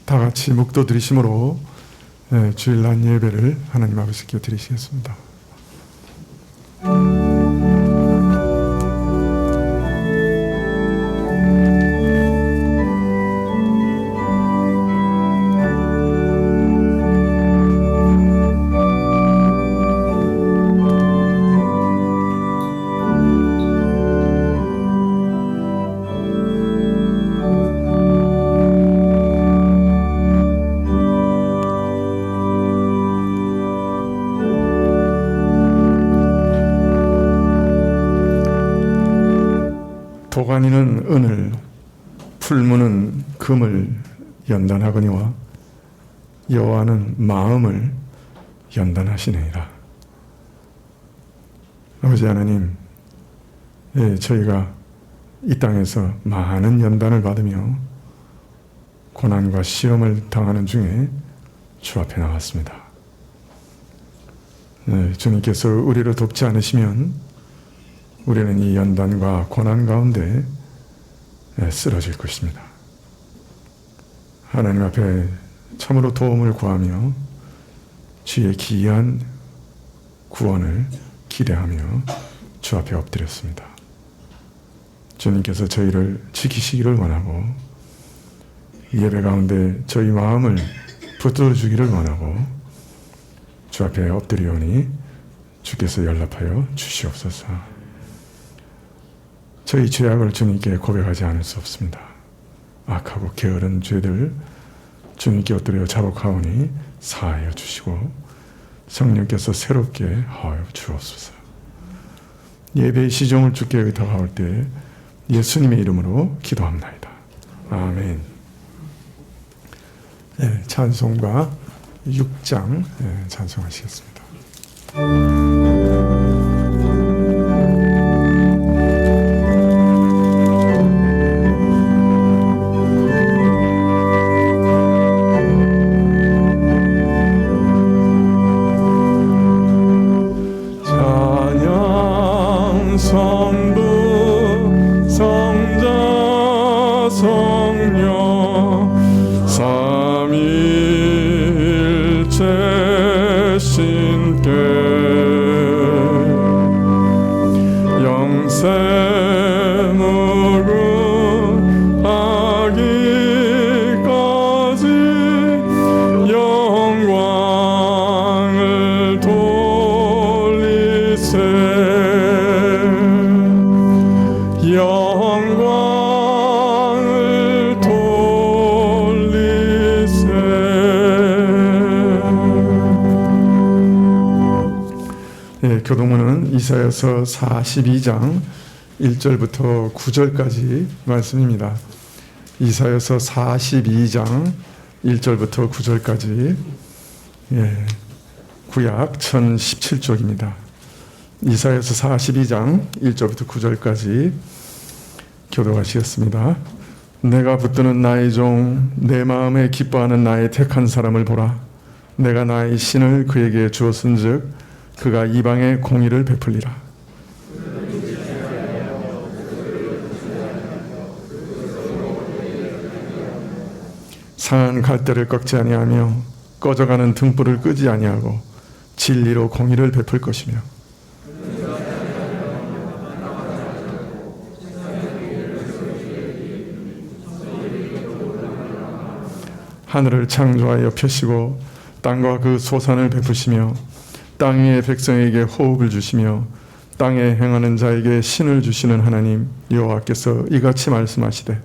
다 같이 묵도 드리심으로 주일날 예배를 하나님 아버지께 드리시겠습니다. 도가니는 은을, 풀무는 금을 연단하거니와 여호와는 마음을 연단하시느니라. 아버지 하나님, 저희가 이 땅에서 많은 연단을 받으며 고난과 시험을 당하는 중에 주 앞에 나왔습니다. 주님께서 우리를 돕지 않으시면 우리는 이 연단과 고난 가운데 쓰러질 것입니다. 하나님 앞에 참으로 도움을 구하며 주의 기이한 구원을 기대하며 주 앞에 엎드렸습니다. 주님께서 저희를 지키시기를 원하고 예배 가운데 저희 마음을 붙들어 주기를 원하고 주 앞에 엎드리오니 주께서 연락하여 주시옵소서. 저희 죄악을 주님께 고백하지 않을 수 없습니다. 악하고 게으른 죄들 주님께 엎드려 자복하오니 사하여 주시고 성령께서 새롭게 하여 주옵소서. 예배의 시종을 주께 의탁하올 때 예수님의 이름으로 기도합나이다. 아멘. 찬송가 6장 찬송하시겠습니다. 교동문은 이사야서 42장 1절부터 9절까지 말씀입니다. 이사야서 42장 1절부터 9절까지 구약 1017쪽입니다. 이사야서 42장 1절부터 9절까지 교독하시겠습니다. 내가 붙드는 나의 종, 내 마음에 기뻐하는 나의 택한 사람을 보라. 내가 나의 신을 그에게 주었은즉 그가 이방에 공의를 베풀리라. 상한 갈대를 꺾지 아니하며 꺼져가는 등불을 끄지 아니하고 진리로 공의를 베풀 것이며 하늘을 창조하여 펴시고 땅과 그 소산을 베푸시며 땅 위의 백성에게 호흡을 주시며 땅에 행하는 자에게 신을 주시는 하나님 여호와께서 이같이 말씀하시되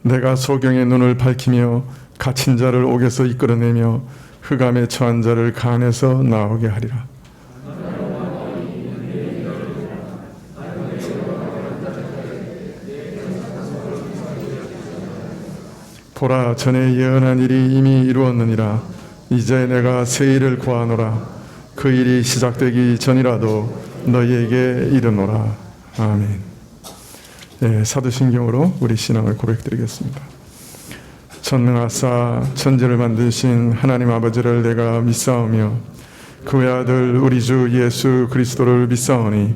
내가 소경의 눈을 밝히며 갇힌 자를 옥에서 이끌어내며 흑암에 처한 자를 간에서 나오게 하리라. 보라, 전에 예언한 일이 이미 이루었느니라. 이제 내가 새 일을 구하노라. 그 일이 시작되기 전이라도 너희에게 이르노라. 아멘. 사도신경으로 우리 신앙을 고백드리겠습니다. 전능하사 천지를 만드신 하나님 아버지를 내가 믿사오며 그 외아들 우리 주 예수 그리스도를 믿사오니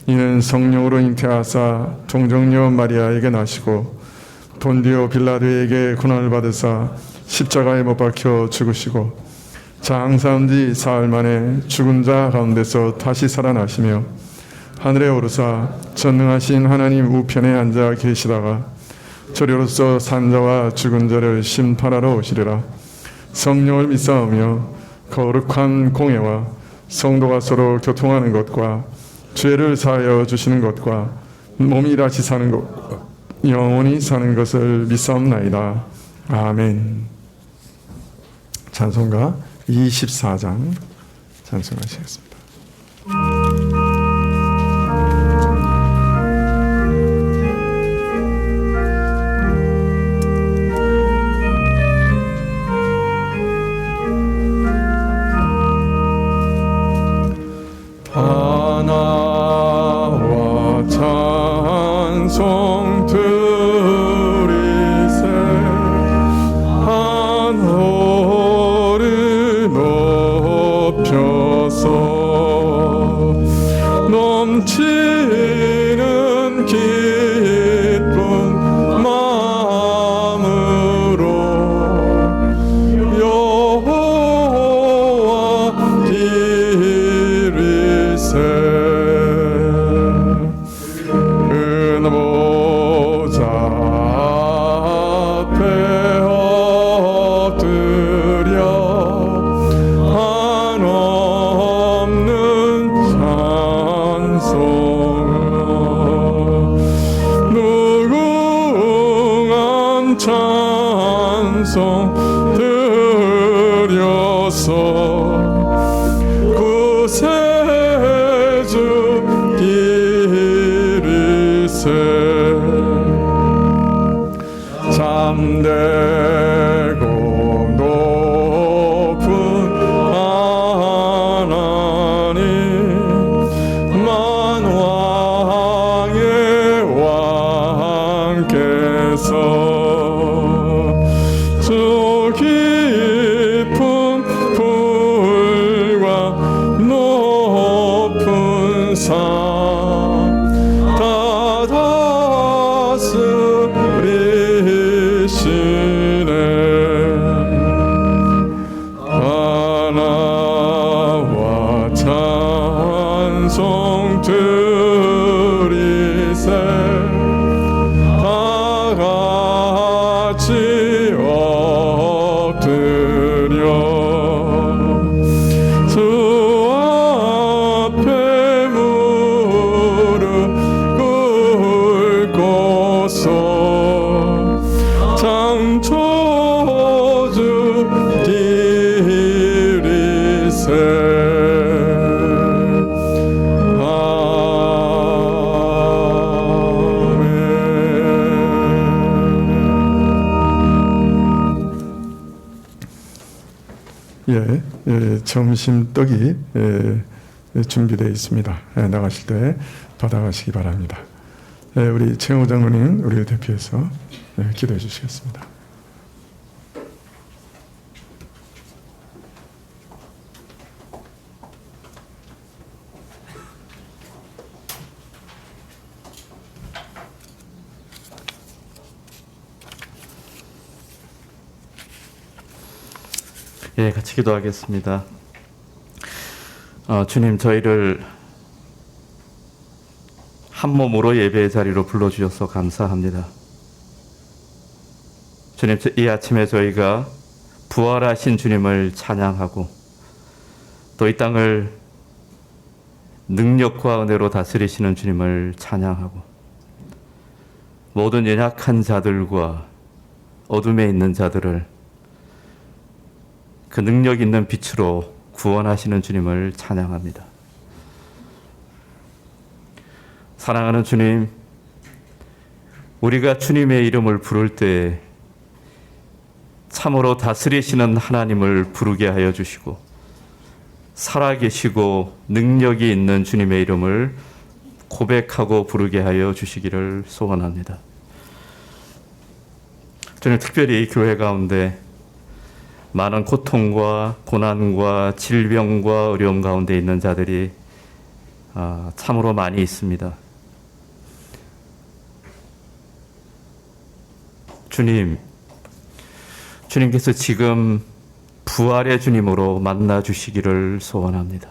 이는 성령으로 잉태하사 동정녀 마리아에게 나시고 본디오 빌라도에게 고난을 받으사 십자가에 못 박혀 죽으시고 장사한 지 사흘 만에 죽은 자 가운데서 다시 살아나시며 하늘에 오르사 전능하신 하나님 우편에 앉아 계시다가 저리로서 산자와 죽은 자를 심판하러 오시리라. 성령을 믿사오며 거룩한 공예와 성도가 서로 교통하는 것과 죄를 사하여 주시는 것과 몸이 다시 사는 것 영원히 사는 것을 믿사옵나이다. 아멘. 찬송가 24장 찬송하시겠습니다. 하나와 찬송 드리세 하늘을 높여서 넘치는 기쁨 마음으로 여호와 은보자 앞에 엎드려 한없는 찬송 무궁한 찬송 드려서 구세주 참되고 높은 하나님 만왕의 왕께서 주 깊은 풀과 높은 산 하나와 찬송 드리세 다 같이 엎드려 주 앞에 무릎 꿇고서 창조주 기리세 아멘. 점심 떡이 준비되어 있습니다. 나가실 때 받아가시기 바랍니다. 우리 최영호 장로님 우리를 대표해서 기도해 주시겠습니다. 예, 같이 기도하겠습니다. 주님, 저희를 한 몸으로 예배의 자리로 불러주셔서 감사합니다. 주님, 이 아침에 저희가 부활하신 주님을 찬양하고 또 이 땅을 능력과 은혜로 다스리시는 주님을 찬양하고 모든 연약한 자들과 어둠에 있는 자들을 그 능력 있는 빛으로 구원하시는 주님을 찬양합니다. 사랑하는 주님, 우리가 주님의 이름을 부를 때 참으로 다스리시는 하나님을 부르게 하여 주시고 살아계시고 능력이 있는 주님의 이름을 고백하고 부르게 하여 주시기를 소원합니다. 주님, 특별히 교회 가운데 많은 고통과 고난과 질병과 어려움 가운데 있는 자들이 참으로 많이 있습니다. 주님께서 지금 부활의 주님으로 만나 주시기를 소원합니다.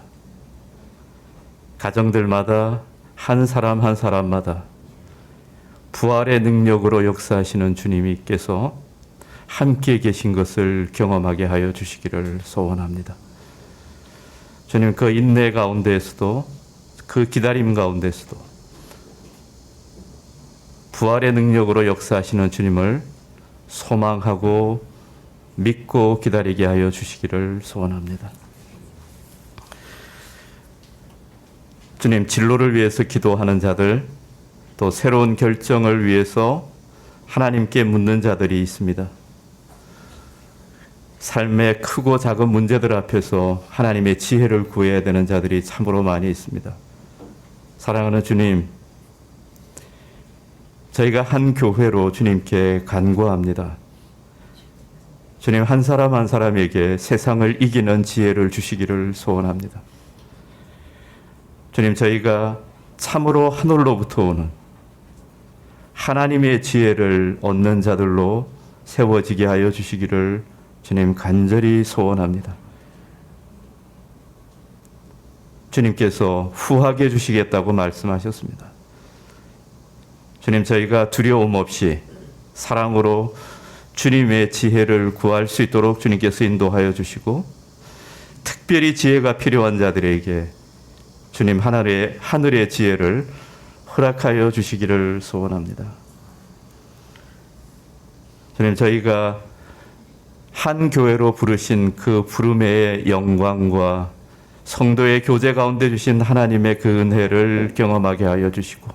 가정들마다 한 사람 한 사람마다 부활의 능력으로 역사하시는 주님께서 함께 계신 것을 경험하게 하여 주시기를 소원합니다. 주님, 그 인내 가운데에서도, 그 기다림 가운데서도 부활의 능력으로 역사하시는 주님을 소망하고 믿고 기다리게 하여 주시기를 소원합니다. 주님, 진로를 위해서 기도하는 자들, 또 새로운 결정을 위해서 하나님께 묻는 자들이 있습니다. 삶의 크고 작은 문제들 앞에서 하나님의 지혜를 구해야 되는 자들이 참으로 많이 있습니다. 사랑하는 주님, 저희가 한 교회로 주님께 간구합니다. 주님, 한 사람 한 사람에게 세상을 이기는 지혜를 주시기를 소원합니다. 주님, 저희가 참으로 하늘로부터 오는 하나님의 지혜를 얻는 자들로 세워지게 하여 주시기를 주님 간절히 소원합니다. 주님께서 후하게 해주시겠다고 말씀하셨습니다. 주님, 저희가 두려움 없이 사랑으로 주님의 지혜를 구할 수 있도록 주님께서 인도하여 주시고, 특별히 지혜가 필요한 자들에게 주님 하늘의 지혜를 허락하여 주시기를 소원합니다. 주님, 저희가 한 교회로 부르신 그 부름의 영광과 성도의 교제 가운데 주신 하나님의 그 은혜를 경험하게 하여 주시고,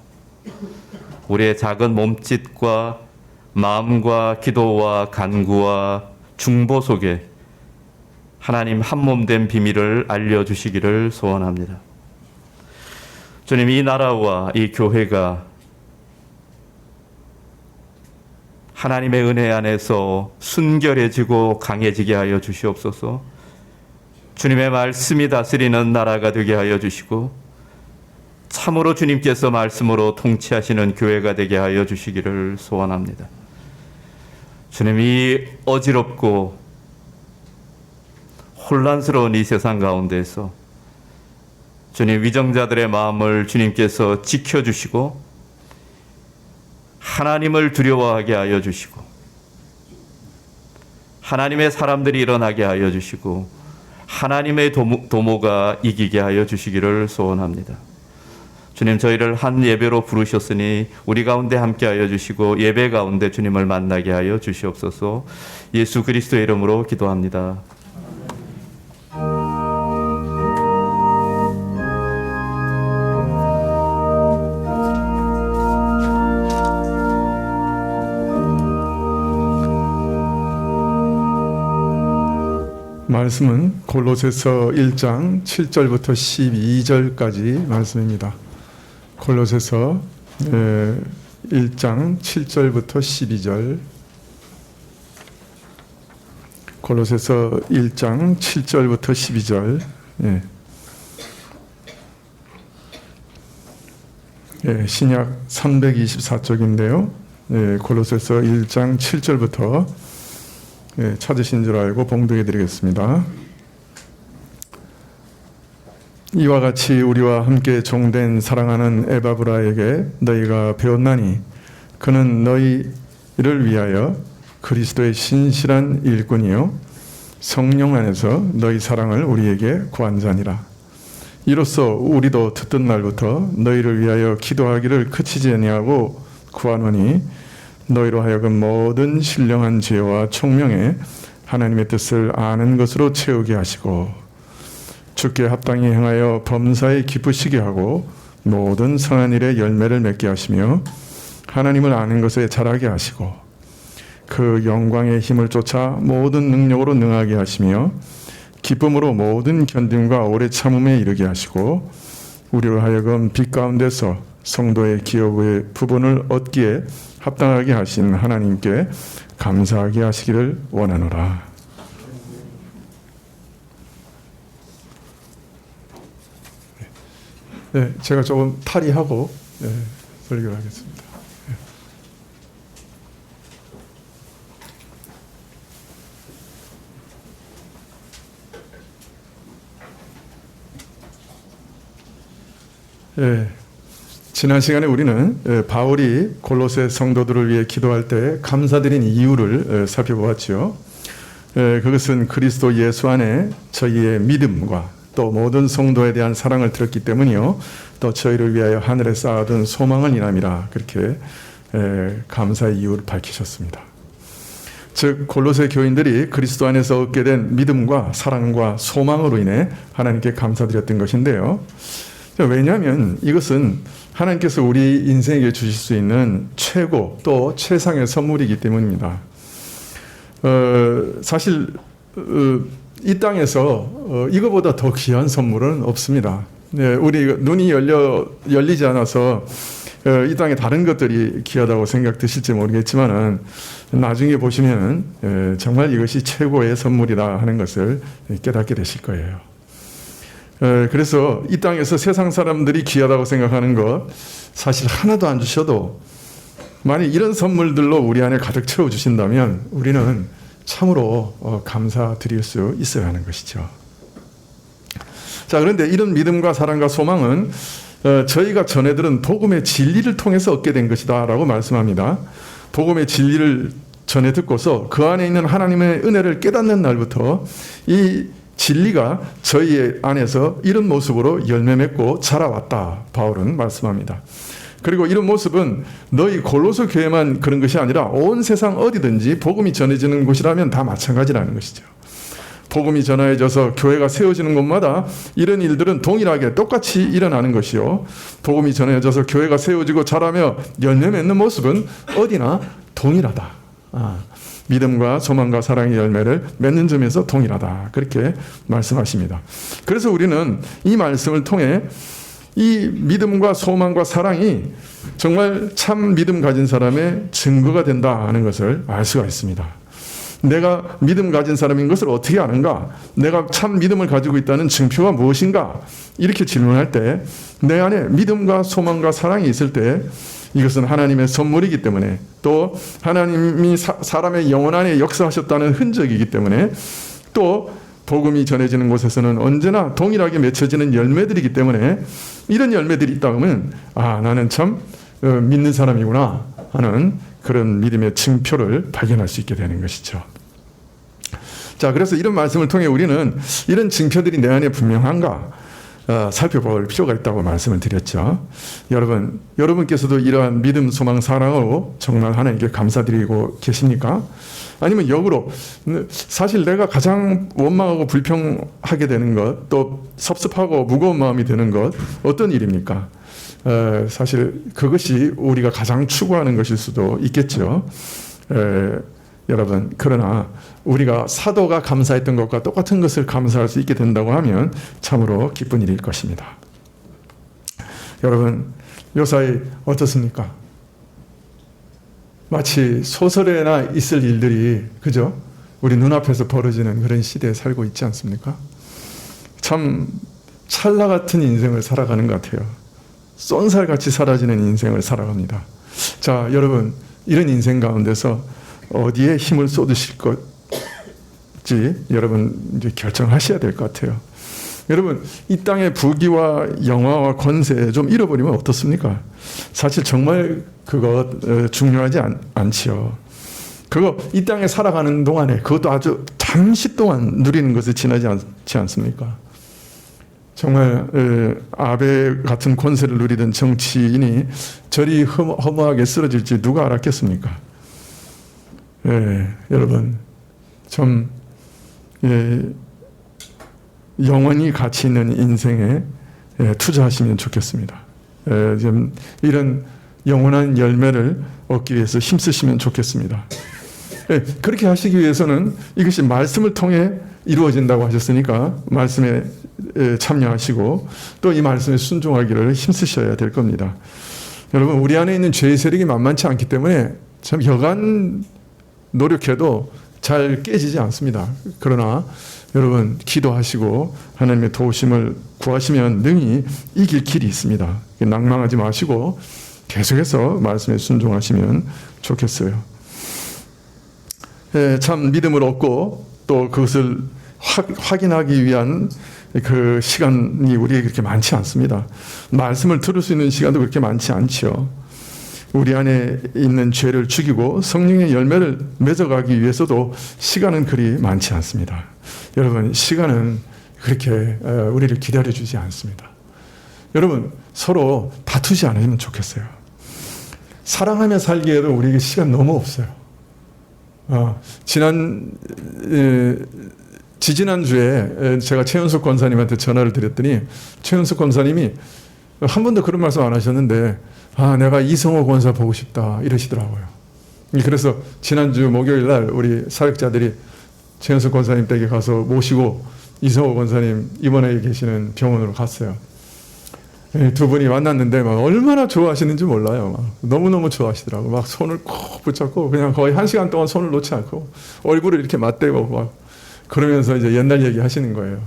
우리의 작은 몸짓과 마음과 기도와 간구와 중보 속에 하나님 한몸된 비밀을 알려주시기를 소원합니다. 주님, 이 나라와 이 교회가 하나님의 은혜 안에서 순결해지고 강해지게 하여 주시옵소서. 주님의 말씀이 다스리는 나라가 되게 하여 주시고, 참으로 주님께서 말씀으로 통치하시는 교회가 되게 하여 주시기를 소원합니다. 주님, 이 어지럽고 혼란스러운 이 세상 가운데서 주님, 위정자들의 마음을 주님께서 지켜주시고 하나님을 두려워하게 하여 주시고, 하나님의 사람들이 일어나게 하여 주시고, 하나님의 도모가 이기게 하여 주시기를 소원합니다. 주님, 저희를 한 예배로 부르셨으니 우리 가운데 함께 하여 주시고, 예배 가운데 주님을 만나게 하여 주시옵소서. 예수 그리스도의 이름으로 기도합니다. 말씀은 골로새서 1장 7절부터 12절까지 말씀입니다. 골로새서 1장 7절부터 12절. 골로새서 1장 7절부터 12절. 신약 324쪽인데요. 골로새서 1장 7절부터 찾으신 줄 알고 봉독해 드리겠습니다. 이와 같이 우리와 함께 종된 사랑하는 에바브라에게 너희가 배웠나니, 그는 너희를 위하여 그리스도의 신실한 일꾼이요 성령 안에서 너희 사랑을 우리에게 구한 자니라. 이로써 우리도 듣던 날부터 너희를 위하여 기도하기를 그치지 아니하고 구하노니, 너희로 하여금 모든 신령한 지혜와 총명에 하나님의 뜻을 아는 것으로 채우게 하시고, 주께 합당히 행하여 범사에 기쁘시게 하고 모든 선한 일에 열매를 맺게 하시며, 하나님을 아는 것에 자라게 하시고, 그 영광의 힘을 쫓아 모든 능력으로 능하게 하시며, 기쁨으로 모든 견딤과 오래 참음에 이르게 하시고, 우리로 하여금 빛 가운데서 성도의 기업의 부분을 얻기에 합당하게 하신 하나님께 감사하게 하시기를 원하노라. 네, 제가 조금 탈의하고 설교를 하겠습니다. 지난 시간에 우리는 바울이 골로새 성도들을 위해 기도할 때 감사드린 이유를 살펴보았죠. 그것은 그리스도 예수 안에 저희의 믿음과 또 모든 성도에 대한 사랑을 들었기 때문이요. 또 저희를 위하여 하늘에 쌓아둔 소망을 인함이라 그렇게 감사의 이유를 밝히셨습니다. 즉 골로새 교인들이 그리스도 안에서 얻게 된 믿음과 사랑과 소망으로 인해 하나님께 감사드렸던 것인데요. 왜냐하면 이것은 하나님께서 우리 인생에게 주실 수 있는 최고 또 최상의 선물이기 때문입니다. 사실 이 땅에서 이거보다 더 귀한 선물은 없습니다. 우리 눈이 열리지 않아서 이 땅에 다른 것들이 귀하다고 생각되실지 모르겠지만은 나중에 보시면은 정말 이것이 최고의 선물이다 하는 것을 깨닫게 되실 거예요. 그래서 이 땅에서 세상 사람들이 귀하다고 생각하는 것 사실 하나도 안 주셔도 만약 이런 선물들로 우리 안에 가득 채워주신다면 우리는 참으로 감사드릴 수 있어야 하는 것이죠. 자, 그런데 이런 믿음과 사랑과 소망은 저희가 전해들은 복음의 진리를 통해서 얻게 된 것이다 라고 말씀합니다. 복음의 진리를 전해 듣고서 그 안에 있는 하나님의 은혜를 깨닫는 날부터 이 진리가 저희 안에서 이런 모습으로 열매 맺고 자라왔다 바울은 말씀합니다. 그리고 이런 모습은 너희 골로새 교회만 그런 것이 아니라 온 세상 어디든지 복음이 전해지는 곳이라면 다 마찬가지라는 것이죠. 복음이 전해져서 교회가 세워지는 곳마다 이런 일들은 동일하게 똑같이 일어나는 것이요. 복음이 전해져서 교회가 세워지고 자라며 열매 맺는 모습은 어디나 동일하다. 믿음과 소망과 사랑의 열매를 맺는 점에서 동일하다. 그렇게 말씀하십니다. 그래서 우리는 이 말씀을 통해 이 믿음과 소망과 사랑이 정말 참 믿음 가진 사람의 증거가 된다 하는 것을 알 수가 있습니다. 내가 믿음 가진 사람인 것을 어떻게 아는가? 내가 참 믿음을 가지고 있다는 증표가 무엇인가? 이렇게 질문할 때 내 안에 믿음과 소망과 사랑이 있을 때 이것은 하나님의 선물이기 때문에 또 하나님이 사람의 영혼 안에 역사하셨다는 흔적이기 때문에 또 복음이 전해지는 곳에서는 언제나 동일하게 맺혀지는 열매들이기 때문에 이런 열매들이 있다 보면 나는 참 믿는 사람이구나 하는 그런 믿음의 증표를 발견할 수 있게 되는 것이죠. 자, 그래서 이런 말씀을 통해 우리는 이런 증표들이 내 안에 분명한가 살펴볼 필요가 있다고 말씀을 드렸죠. 여러분께서도 이러한 믿음, 소망, 사랑으로 정말 하나님께 감사드리고 계십니까? 아니면 역으로 사실 내가 가장 원망하고 불평하게 되는 것, 또 섭섭하고 무거운 마음이 드는 것 어떤 일입니까? 사실 그것이 우리가 가장 추구하는 것일 수도 있겠죠. 여러분, 그러나 우리가 사도가 감사했던 것과 똑같은 것을 감사할 수 있게 된다고 하면 참으로 기쁜 일일 것입니다. 여러분, 요사이 어떻습니까? 마치 소설에나 있을 일들이 그죠? 우리 눈앞에서 벌어지는 그런 시대에 살고 있지 않습니까? 참 찰나 같은 인생을 살아가는 것 같아요. 쏜살같이 사라지는 인생을 살아갑니다. 자, 여러분, 이런 인생 가운데서 어디에 힘을 쏟으실 것지 여러분 이제 결정하셔야 될 것 같아요. 여러분, 이 땅의 부귀와 영화와 권세 좀 잃어버리면 어떻습니까? 사실 정말 그거 중요하지 않지요. 그거 이 땅에 살아가는 동안에 그것도 아주 잠시 동안 누리는 것에 지나지 않지 않습니까? 정말 아베 같은 권세를 누리던 정치인이 저리 허무하게 쓰러질지 누가 알았겠습니까? 여러분, 좀 영원히 가치 있는 인생에 투자하시면 좋겠습니다. 좀 이런 영원한 열매를 얻기 위해서 힘쓰시면 좋겠습니다. 그렇게 하시기 위해서는 이것이 말씀을 통해 이루어진다고 하셨으니까 말씀에 참여하시고 또 이 말씀에 순종하기를 힘쓰셔야 될 겁니다. 여러분, 우리 안에 있는 죄의 세력이 만만치 않기 때문에 참 여간 노력해도 잘 깨지지 않습니다. 그러나 여러분 기도하시고 하나님의 도우심을 구하시면 능히 이길 길이 있습니다. 낭망하지 마시고 계속해서 말씀에 순종하시면 좋겠어요. 참 믿음을 얻고 또 그것을 확인하기 위한 그 시간이 우리에게 그렇게 많지 않습니다. 말씀을 들을 수 있는 시간도 그렇게 많지 않지요. 우리 안에 있는 죄를 죽이고 성령의 열매를 맺어가기 위해서도 시간은 그리 많지 않습니다. 여러분, 시간은 그렇게 우리를 기다려주지 않습니다. 여러분, 서로 다투지 않으면 좋겠어요. 사랑하며 살기에도 우리에게 시간 너무 없어요. 지지난주에 제가 최윤석 권사님한테 전화를 드렸더니 최윤석 권사님이 한 번도 그런 말씀 안 하셨는데 내가 이성호 권사 보고 싶다 이러시더라고요. 그래서 지난주 목요일 날 우리 사역자들이 최윤석 권사님 댁에 가서 모시고 이성호 권사님 입원해 계시는 병원으로 갔어요. 두 분이 만났는데 막 얼마나 좋아하시는지 몰라요. 막 너무너무 좋아하시더라고요. 막 손을 꼭 붙잡고 그냥 거의 1시간 동안 손을 놓지 않고 얼굴을 이렇게 맞대고 막 그러면서 이제 옛날 얘기 하시는 거예요.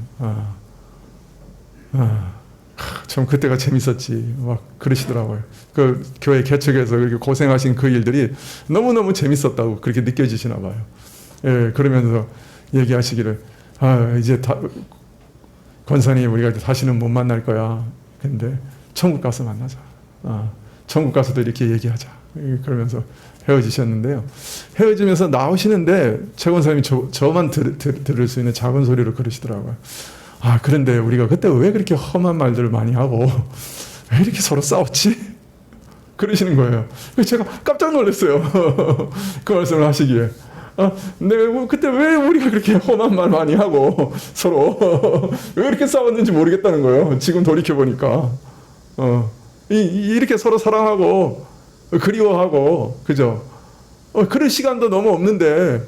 참 그때가 재밌었지 막 그러시더라고요. 그 교회 개척에서 그렇게 고생하신 그 일들이 너무너무 재밌었다고 그렇게 느껴지시나 봐요. 그러면서 얘기하시기를 이제 권사님 우리가 다시는 못 만날 거야. 근데 천국 가서 만나자. 천국 가서도 이렇게 얘기하자. 그러면서 헤어지셨는데요. 헤어지면서 나오시는데 최 권사님이 저만 들을 수 있는 작은 소리로 그러시더라고요. 그런데 우리가 그때 왜 그렇게 험한 말들을 많이 하고 왜 이렇게 서로 싸웠지? 그러시는 거예요. 그래서 제가 깜짝 놀랐어요. 그 말씀을 하시기에. 그때 왜 우리가 그렇게 험한 말 많이 하고 서로 왜 이렇게 싸웠는지 모르겠다는 거예요. 지금 돌이켜보니까. 이렇게 서로 사랑하고 그리워하고 그죠? 그런 시간도 너무 없는데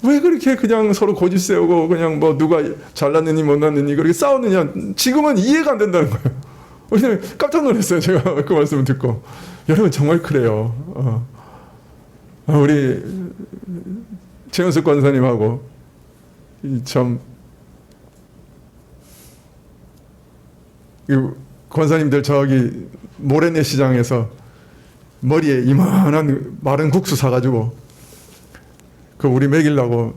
왜 그렇게 그냥 서로 고집 세우고 그냥 뭐 누가 잘났느니 못났느니 그렇게 싸우느냐 지금은 이해가 안 된다는 거예요. 왜냐면 깜짝 놀랐어요. 제가 그 말씀을 듣고. 여러분 정말 그래요. 우리 최은숙 권사님하고 권사님들 저기 모래내 시장에서 머리에 이만한 마른 국수 사가지고 그 우리 먹이려고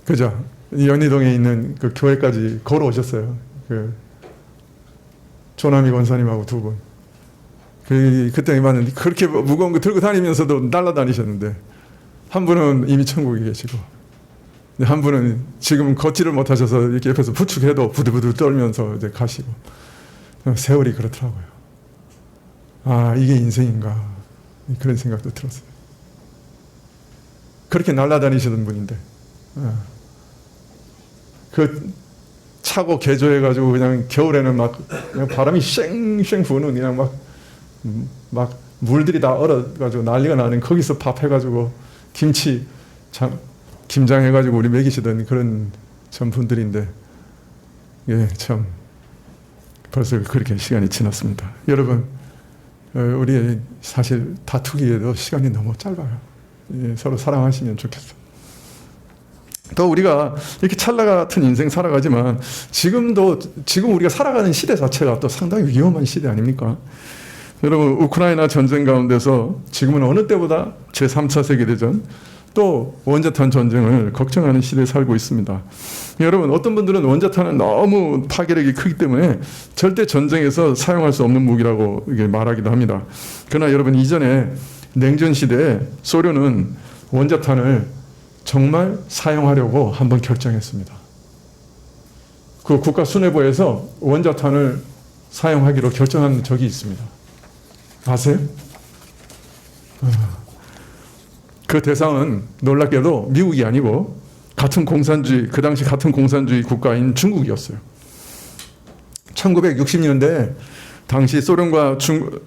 그죠? 연희동에 있는 그 교회까지 걸어오셨어요. 그 조남희 권사님하고 두 분. 그때 봤는데 그렇게 무거운 거 들고 다니면서도 날아다니셨는데 한 분은 이미 천국에 계시고 한 분은 지금 걷지를 못하셔서 이렇게 옆에서 부축해도 부들부들 떨면서 이제 가시고 세월이 그렇더라고요. 이게 인생인가 그런 생각도 들었어요. 그렇게 날아다니시던 분인데 그 차고 개조해가지고 그냥 겨울에는 막 그냥 바람이 쉥쉥 부는 그냥 막 물들이 다 얼어가지고 난리가 나는 거기서 밥 해가지고 김치 김장해가지고 우리 먹이시던 그런 전 분들인데 참 벌써 그렇게 시간이 지났습니다. 여러분 우리 사실 다투기에도 시간이 너무 짧아요. 서로 사랑하시면 좋겠어요. 또 우리가 이렇게 찰나 같은 인생 살아가지만 지금 우리가 살아가는 시대 자체가 또 상당히 위험한 시대 아닙니까? 여러분 우크라이나 전쟁 가운데서 지금은 어느 때보다 제3차 세계대전 또 원자탄 전쟁을 걱정하는 시대에 살고 있습니다. 여러분 어떤 분들은 원자탄은 너무 파괴력이 크기 때문에 절대 전쟁에서 사용할 수 없는 무기라고 말하기도 합니다. 그러나 여러분 이전에 냉전 시대에 소련은 원자탄을 정말 사용하려고 한번 결정했습니다. 그 국가수뇌부에서 원자탄을 사용하기로 결정한 적이 있습니다. 아세요? 그 대상은 놀랍게도 미국이 아니고 그 당시 같은 공산주의 국가인 중국이었어요. 1960년대 당시 소련과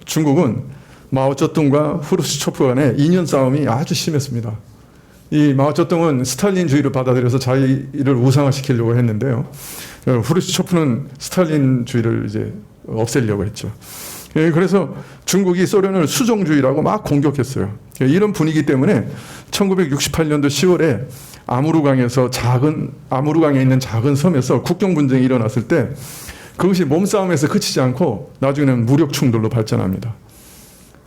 중국은 마오쩌둥과 후르시초프 간의 이념 싸움이 아주 심했습니다. 이 마오쩌둥은 스탈린주의를 받아들여서 자기를 우상화시키려고 했는데요. 후르시초프는 스탈린주의를 이제 없애려고 했죠. 예, 그래서 중국이 소련을 수종주의라고 막 공격했어요. 예, 이런 분위기 때문에 1968년도 10월에 아무르강에 있는 작은 섬에서 국경 분쟁이 일어났을 때 그것이 몸싸움에서 그치지 않고 나중에는 무력 충돌로 발전합니다.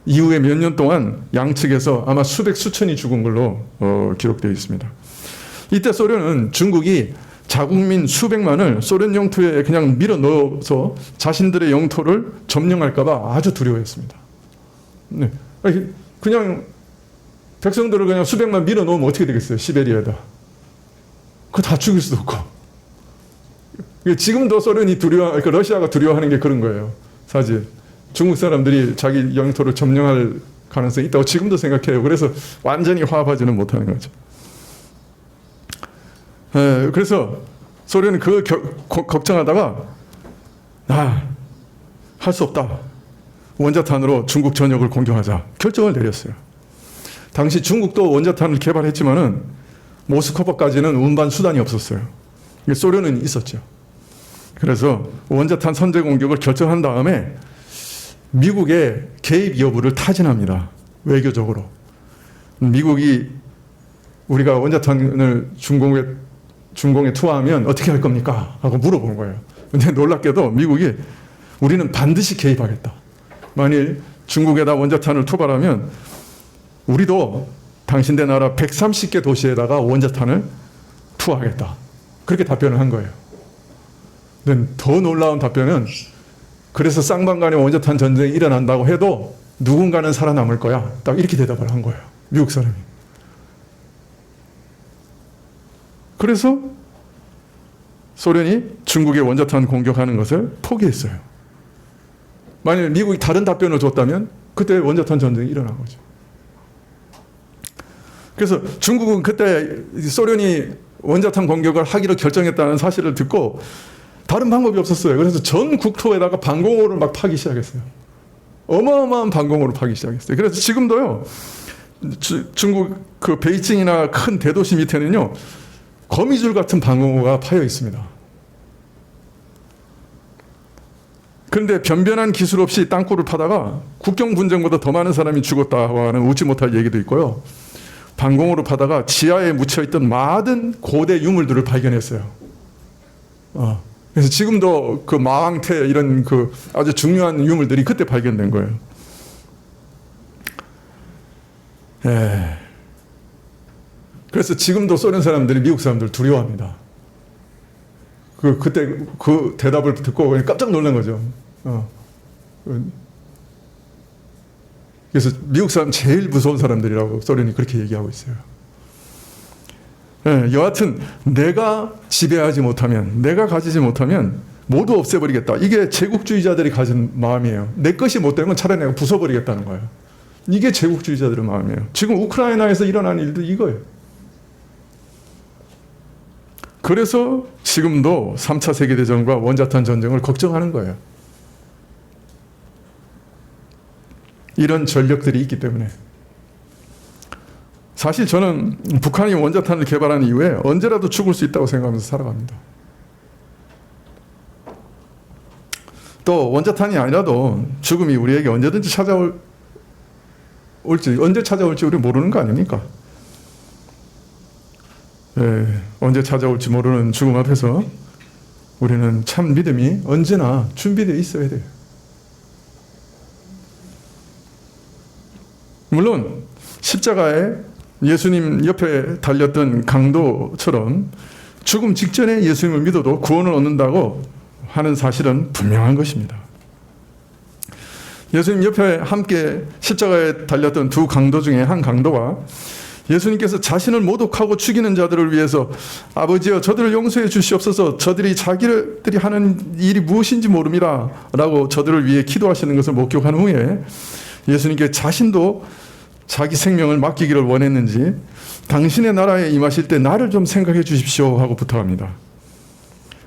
이후에 몇 년 동안 양측에서 아마 수천이 죽은 걸로 기록되어 있습니다. 이때 소련은 중국이 자국민 수백만을 소련 영토에 그냥 밀어 넣어서 자신들의 영토를 점령할까봐 아주 두려워했습니다. 네. 그냥 백성들을 그냥 수백만 밀어 넣으면 어떻게 되겠어요? 시베리아에다. 그거 다 죽일 수도 없고. 지금도 러시아가 두려워하는 게 그런 거예요. 사실. 중국 사람들이 자기 영토를 점령할 가능성이 있다고 지금도 생각해요. 그래서 완전히 화합하지는 못하는 거죠. 그래서 소련은 그걸 걱정하다가 할 수 없다. 원자탄으로 중국 전역을 공격하자. 결정을 내렸어요. 당시 중국도 원자탄을 개발했지만은 모스크바까지는 운반 수단이 없었어요. 소련은 있었죠. 그래서 원자탄 선제 공격을 결정한 다음에 미국의 개입 여부를 타진합니다. 외교적으로. 미국이 우리가 원자탄을 중공에 투하하면 어떻게 할 겁니까? 하고 물어본 거예요. 근데 놀랍게도 미국이 우리는 반드시 개입하겠다. 만일 중국에다 원자탄을 투발하면 우리도 당신네 나라 130개 도시에다가 원자탄을 투하하겠다. 그렇게 답변을 한 거예요. 근데 더 놀라운 답변은 그래서 쌍방간에 원자탄 전쟁이 일어난다고 해도 누군가는 살아남을 거야. 딱 이렇게 대답을 한 거예요. 미국 사람이. 그래서 소련이 중국의 원자탄 공격하는 것을 포기했어요. 만약 미국이 다른 답변을 줬다면 그때 원자탄 전쟁이 일어난 거죠. 그래서 중국은 그때 소련이 원자탄 공격을 하기로 결정했다는 사실을 듣고 다른 방법이 없었어요. 그래서 전 국토에다가 방공호를 막 파기 시작했어요. 어마어마한 방공호를 파기 시작했어요. 그래서 지금도요, 중국 그 베이징이나 큰 대도시 밑에는요, 거미줄 같은 방공호가 파여 있습니다. 그런데 변변한 기술 없이 땅굴을 파다가 국경 분쟁보다 더 많은 사람이 죽었다고 하는 웃지 못할 얘기도 있고요. 방공호를 파다가 지하에 묻혀있던 많은 고대 유물들을 발견했어요. 그래서 지금도 그 마왕태 이런 그 아주 중요한 유물들이 그때 발견된 거예요. 그래서 지금도 소련 사람들이 미국 사람들 두려워합니다. 그때 그 대답을 듣고 그냥 깜짝 놀란 거죠. 그래서 미국 사람 제일 무서운 사람들이라고 소련이 그렇게 얘기하고 있어요. 여하튼 내가 지배하지 못하면, 내가 가지지 못하면 모두 없애버리겠다. 이게 제국주의자들이 가진 마음이에요. 내 것이 못 되면 차라리 내가 부숴버리겠다는 거예요. 이게 제국주의자들의 마음이에요. 지금 우크라이나에서 일어나는 일도 이거예요. 그래서 지금도 3차 세계대전과 원자탄 전쟁을 걱정하는 거예요. 이런 전력들이 있기 때문에. 사실 저는 북한이 원자탄을 개발한 이후에 언제라도 죽을 수 있다고 생각하면서 살아갑니다. 또 원자탄이 아니라도 죽음이 우리에게 언제든지 언제 찾아올지 우리 모르는 거 아닙니까? 언제 찾아올지 모르는 죽음 앞에서 우리는 참 믿음이 언제나 준비되어 있어야 돼요. 물론 십자가에 예수님 옆에 달렸던 강도처럼 죽음 직전에 예수님을 믿어도 구원을 얻는다고 하는 사실은 분명한 것입니다. 예수님 옆에 함께 십자가에 달렸던 두 강도 중에 한 강도가 예수님께서 자신을 모독하고 죽이는 자들을 위해서 아버지여 저들을 용서해 주시옵소서 저들이 자기들이 하는 일이 무엇인지 모릅니다 라고 저들을 위해 기도하시는 것을 목격한 후에 예수님께 자신도 자기 생명을 맡기기를 원했는지 당신의 나라에 임하실 때 나를 좀 생각해 주십시오 하고 부탁합니다.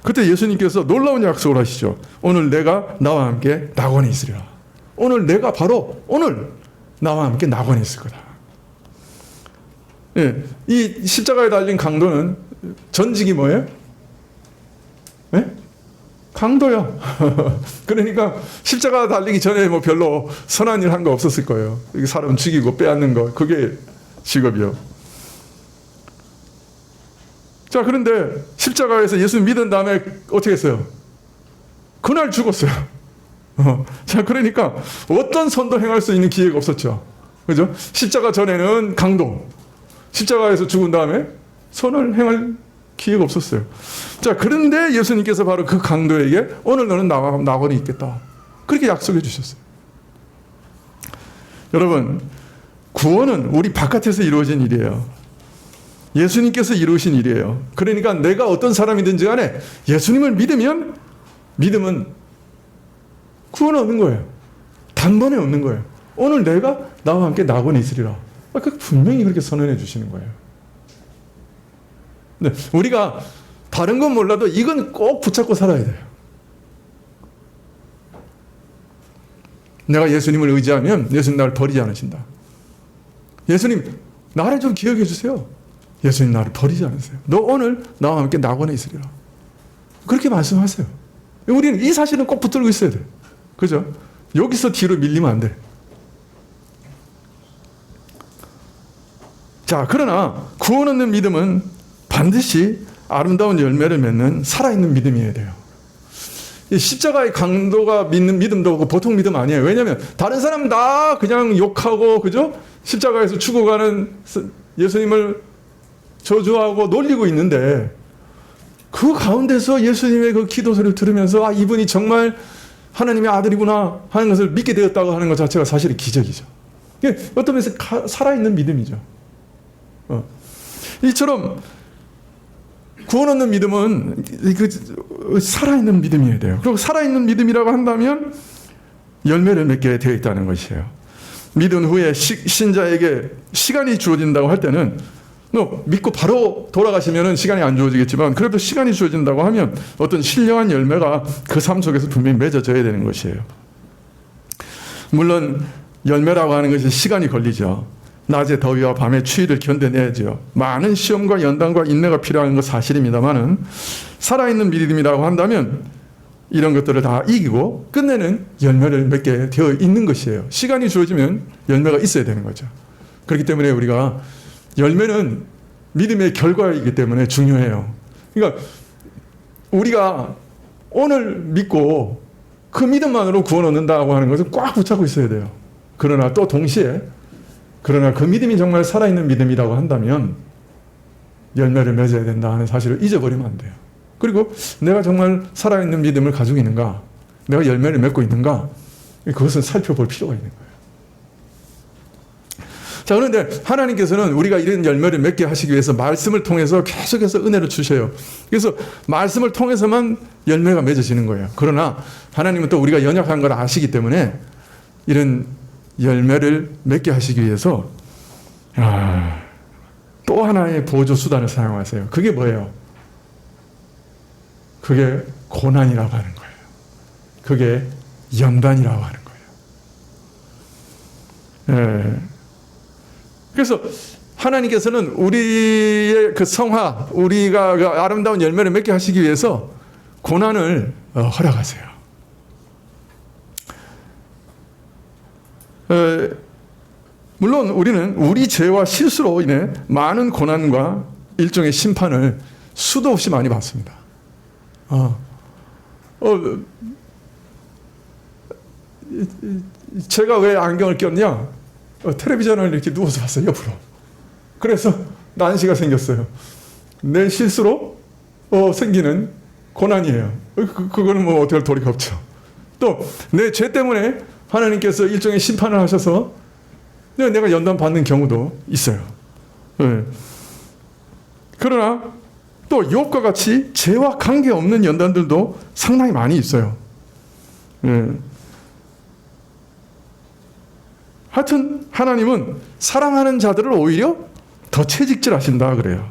그때 예수님께서 놀라운 약속을 하시죠. 오늘 내가 나와 함께 낙원에 있으리라. 오늘 내가 바로 오늘 나와 함께 낙원에 있을 거다. 이 십자가에 달린 강도는 전직이 뭐예요? 강도야. 그러니까 십자가 달리기 전에 뭐 별로 선한 일 한 거 없었을 거예요. 사람 죽이고 빼앗는 거, 그게 직업이요. 자, 그런데 십자가에서 예수 믿은 다음에 어떻게 했어요? 그날 죽었어요. 자, 그러니까 어떤 선도 행할 수 있는 기회가 없었죠. 그죠? 십자가 전에는 강도, 십자가에서 죽은 다음에 선을 행할 기회가 없었어요. 자, 그런데 예수님께서 바로 그 강도에게 오늘 너는 낙원에 있겠다, 그렇게 약속해 주셨어요. 여러분, 구원은 우리 바깥에서 이루어진 일이에요. 예수님께서 이루신 일이에요. 그러니까 내가 어떤 사람이든지 간에 예수님을 믿으면, 믿음은 구원 얻는 거예요. 단번에 얻는 거예요. 오늘 내가 나와 함께 낙원에 있으리라. 분명히 그렇게 선언해 주시는 거예요. 네, 우리가 다른 건 몰라도 이건 꼭 붙잡고 살아야 돼요. 내가 예수님을 의지하면 예수님 나를 버리지 않으신다. 예수님, 나를 좀 기억해 주세요. 예수님 나를 버리지 않으세요. 너 오늘 나와 함께 낙원에 있으리라. 그렇게 말씀하세요. 우리는 이 사실은 꼭 붙들고 있어야 돼요. 그죠? 여기서 뒤로 밀리면 안 돼. 자, 그러나 구원 얻는 믿음은 반드시 아름다운 열매를 맺는 살아있는 믿음이어야 돼요. 이 십자가의 강도가 믿는 믿음도 보통 믿음 아니에요. 왜냐하면 다른 사람 다 그냥 욕하고, 그죠? 십자가에서 죽어가는 예수님을 저주하고 놀리고 있는데, 그 가운데서 예수님의 그 기도 소리를 들으면서 아, 이분이 정말 하나님의 아들이구나 하는 것을 믿게 되었다고 하는 것 자체가 사실은 기적이죠. 이게 어떤 면에서 살아있는 믿음이죠. 이처럼 구원 얻는 믿음은 살아있는 믿음이어야 돼요. 그리고 살아있는 믿음이라고 한다면 열매를 맺게 되어 있다는 것이에요. 믿은 후에 신자에게 시간이 주어진다고 할 때는, 믿고 바로 돌아가시면 시간이 안 주어지겠지만 그래도 시간이 주어진다고 하면 어떤 신령한 열매가 그 삶 속에서 분명히 맺어져야 되는 것이에요. 물론 열매라고 하는 것이 시간이 걸리죠. 낮의 더위와 밤의 추위를 견뎌내야죠. 많은 시험과 연단과 인내가 필요한 건 사실입니다만은, 살아있는 믿음이라고 한다면 이런 것들을 다 이기고 끝내는 열매를 맺게 되어 있는 것이에요. 시간이 주어지면 열매가 있어야 되는 거죠. 그렇기 때문에 우리가 열매는 믿음의 결과이기 때문에 중요해요. 그러니까 우리가 오늘 믿고 그 믿음만으로 구원 얻는다고 하는 것을 꽉 붙잡고 있어야 돼요. 그러나 또 동시에, 그러나 그 믿음이 정말 살아있는 믿음이라고 한다면 열매를 맺어야 된다 하는 사실을 잊어버리면 안 돼요. 그리고 내가 정말 살아있는 믿음을 가지고 있는가, 내가 열매를 맺고 있는가, 그것은 살펴볼 필요가 있는 거예요. 자, 그런데 하나님께서는 우리가 이런 열매를 맺게 하시기 위해서 말씀을 통해서 계속해서 은혜를 주셔요. 그래서 말씀을 통해서만 열매가 맺어지는 거예요. 그러나 하나님은 또 우리가 연약한 걸 아시기 때문에 이런 열매를 맺게 하시기 위해서 또 하나의 보조 수단을 사용하세요. 그게 뭐예요? 그게 고난이라고 하는 거예요. 그게 연단이라고 하는 거예요. 그래서 하나님께서는 우리의 그 성화, 우리가 그 아름다운 열매를 맺게 하시기 위해서 고난을 허락하세요. 물론 우리는 우리 죄와 실수로 인해 많은 고난과 일종의 심판을 수도 없이 많이 받습니다. 제가 왜 안경을 꼈냐? 텔레비전을 이렇게 누워서 봤어요, 옆으로. 그래서 난시가 생겼어요. 내 실수로 생기는 고난이에요. 그거는 뭐 어떻게 할 도리가 없죠. 또 내 죄 때문에 하나님께서 일종의 심판을 하셔서 내가 연단 받는 경우도 있어요. 그러나 또 욥과 같이 죄와 관계없는 연단들도 상당히 많이 있어요. 하여튼 하나님은 사랑하는 자들을 오히려 더 채찍질하신다 그래요.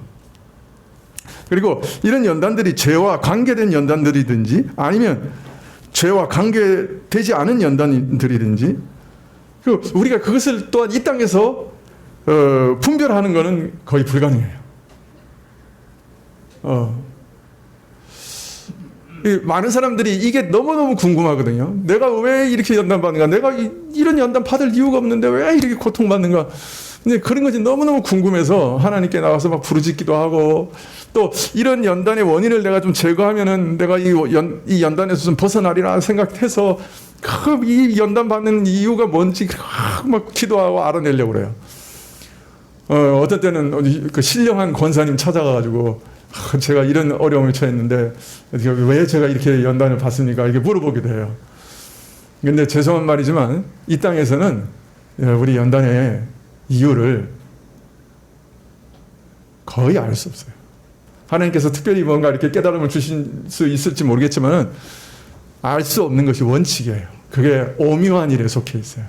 그리고 이런 연단들이 죄와 관계된 연단들이든지 아니면 죄와 관계되지 않은 연단들이든지, 그리고 우리가 그것을 또한 이 땅에서 분별하는 것은 거의 불가능해요. 많은 사람들이 이게 너무너무 궁금하거든요. 내가 왜 이렇게 연단 받는가? 내가 이런 연단 받을 이유가 없는데 왜 이렇게 고통받는가? 근데 그런 것이 너무너무 궁금해서 하나님께 나가서 막 부르짖기도 하고, 또 이런 연단의 원인을 내가 좀 제거하면은 내가 이 연단에서 좀 벗어나리라 생각해서 이 연단 받는 이유가 뭔지 막 기도하고 알아내려고 그래요. 어떤 때는 그 신령한 권사님 찾아가가지고 제가 이런 어려움에 처했는데 왜 제가 이렇게 연단을 받습니까? 이렇게 물어보기도 해요. 근데 죄송한 말이지만 이 땅에서는 우리 연단의 이유를 거의 알 수 없어요. 하나님께서 특별히 뭔가 이렇게 깨달음을 주신 수 있을지 모르겠지만 알 수 없는 것이 원칙이에요. 그게 오묘한 일에 속해 있어요.